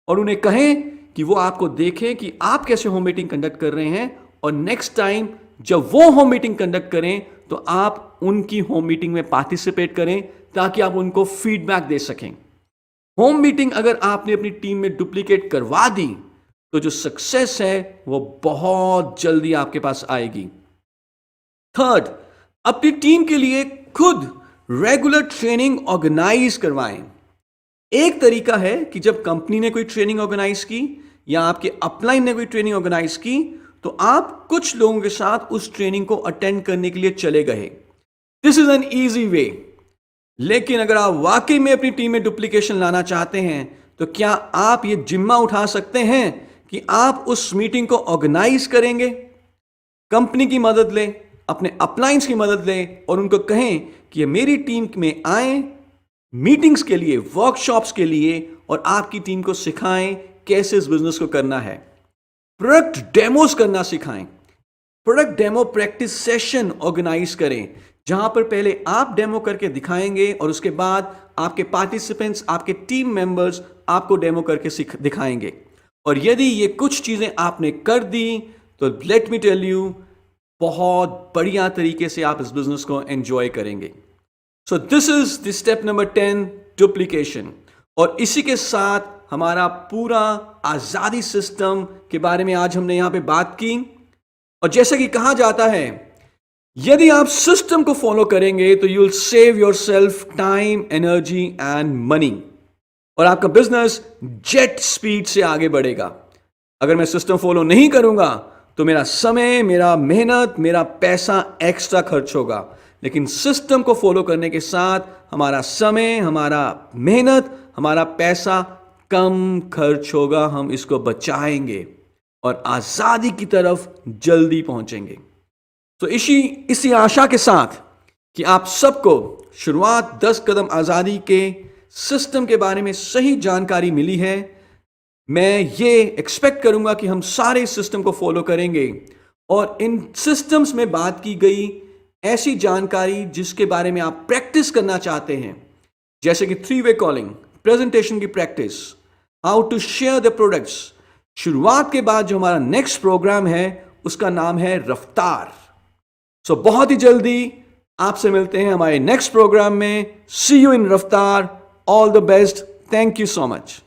और उन्हें कहें कि वो आपको देखें कि आप कैसे होम मीटिंग कंडक्ट कर रहे हैं, और नेक्स्ट टाइम जब वो होम मीटिंग कंडक्ट करें तो आप उनकी होम मीटिंग में पार्टिसिपेट करें ताकि आप उनको फीडबैक दे सकें। होम मीटिंग अगर आपने अपनी टीम में डुप्लीकेट करवा दी तो जो सक्सेस है वो बहुत जल्दी आपके पास आएगी। थर्ड, अपनी टीम के लिए खुद रेगुलर ट्रेनिंग ऑर्गेनाइज करवाएं। एक तरीका है कि जब कंपनी ने कोई ट्रेनिंग ऑर्गेनाइज की या आपके अपलाइन ने कोई ट्रेनिंग ऑर्गेनाइज की, तो आप कुछ लोगों के साथ उस ट्रेनिंग को अटेंड करने के लिए चले गए। This is an easy way. लेकिन अगर आप वाकई में अपनी टीम में डुप्लीकेशन लाना चाहते हैं, तो क्या आप ये जिम्मा उठा सकते हैं कि आप उस मीटिंग को ऑर्गेनाइज करेंगे? कंपनी की मदद लें, अपने अपलाइंस की मदद लें और उनको कहें कि ये मेरी टीम में आए मीटिंग्स के लिए, वर्कशॉप्स के लिए, और आपकी टीम को सिखाएं कैसे इस बिजनेस को करना है। प्रोडक्ट डेमोस करना सिखाएं। Product demo practice session organise करें, जहां पर पहले आप डेमो करके दिखाएंगे और उसके बाद आपके पार्टिसिपेंट्स, आपके टीम मेंबर्स आपको डेमो करके दिखाएंगे। और यदि ये कुछ चीजें आपने कर दी तो लेट मी टेल यू, बहुत बढ़िया तरीके से आप इस बिजनेस को एंजॉय करेंगे। So this is the step number 10, duplication. और इसी के साथ हमारा पूरा आजादी सिस्टम के बारे में आज हमने यहां पे बात की। और जैसा कि कहा जाता है, यदि आप सिस्टम को फॉलो करेंगे तो you will save your self time, energy and money, और आपका बिजनेस जेट स्पीड से आगे बढ़ेगा। अगर मैं सिस्टम फॉलो नहीं करूंगा तो मेरा समय, मेरा मेहनत, मेरा पैसा एक्स्ट्रा खर्च होगा। लेकिन सिस्टम को फॉलो करने के साथ हमारा समय, हमारा मेहनत, हमारा पैसा कम खर्च होगा। हम इसको बचाएंगे और आजादी की तरफ जल्दी पहुंचेंगे। तो इसी आशा के साथ कि आप सबको शुरुआत 10 कदम आजादी के सिस्टम के बारे में सही जानकारी मिली है, मैं ये एक्सपेक्ट करूंगा कि हम सारे सिस्टम को फॉलो करेंगे और इन सिस्टम्स में बात की गई ऐसी जानकारी जिसके बारे में आप प्रैक्टिस करना चाहते हैं, जैसे कि 3-वे कॉलिंग, प्रेजेंटेशन की practice, how to share the products. शुरुआत के बाद जो हमारा नेक्स्ट प्रोग्राम है उसका नाम है रफ्तार। सो बहुत ही जल्दी आपसे मिलते हैं हमारे नेक्स्ट प्रोग्राम में। सी यू इन रफ्तार। All the best. Thank you so much.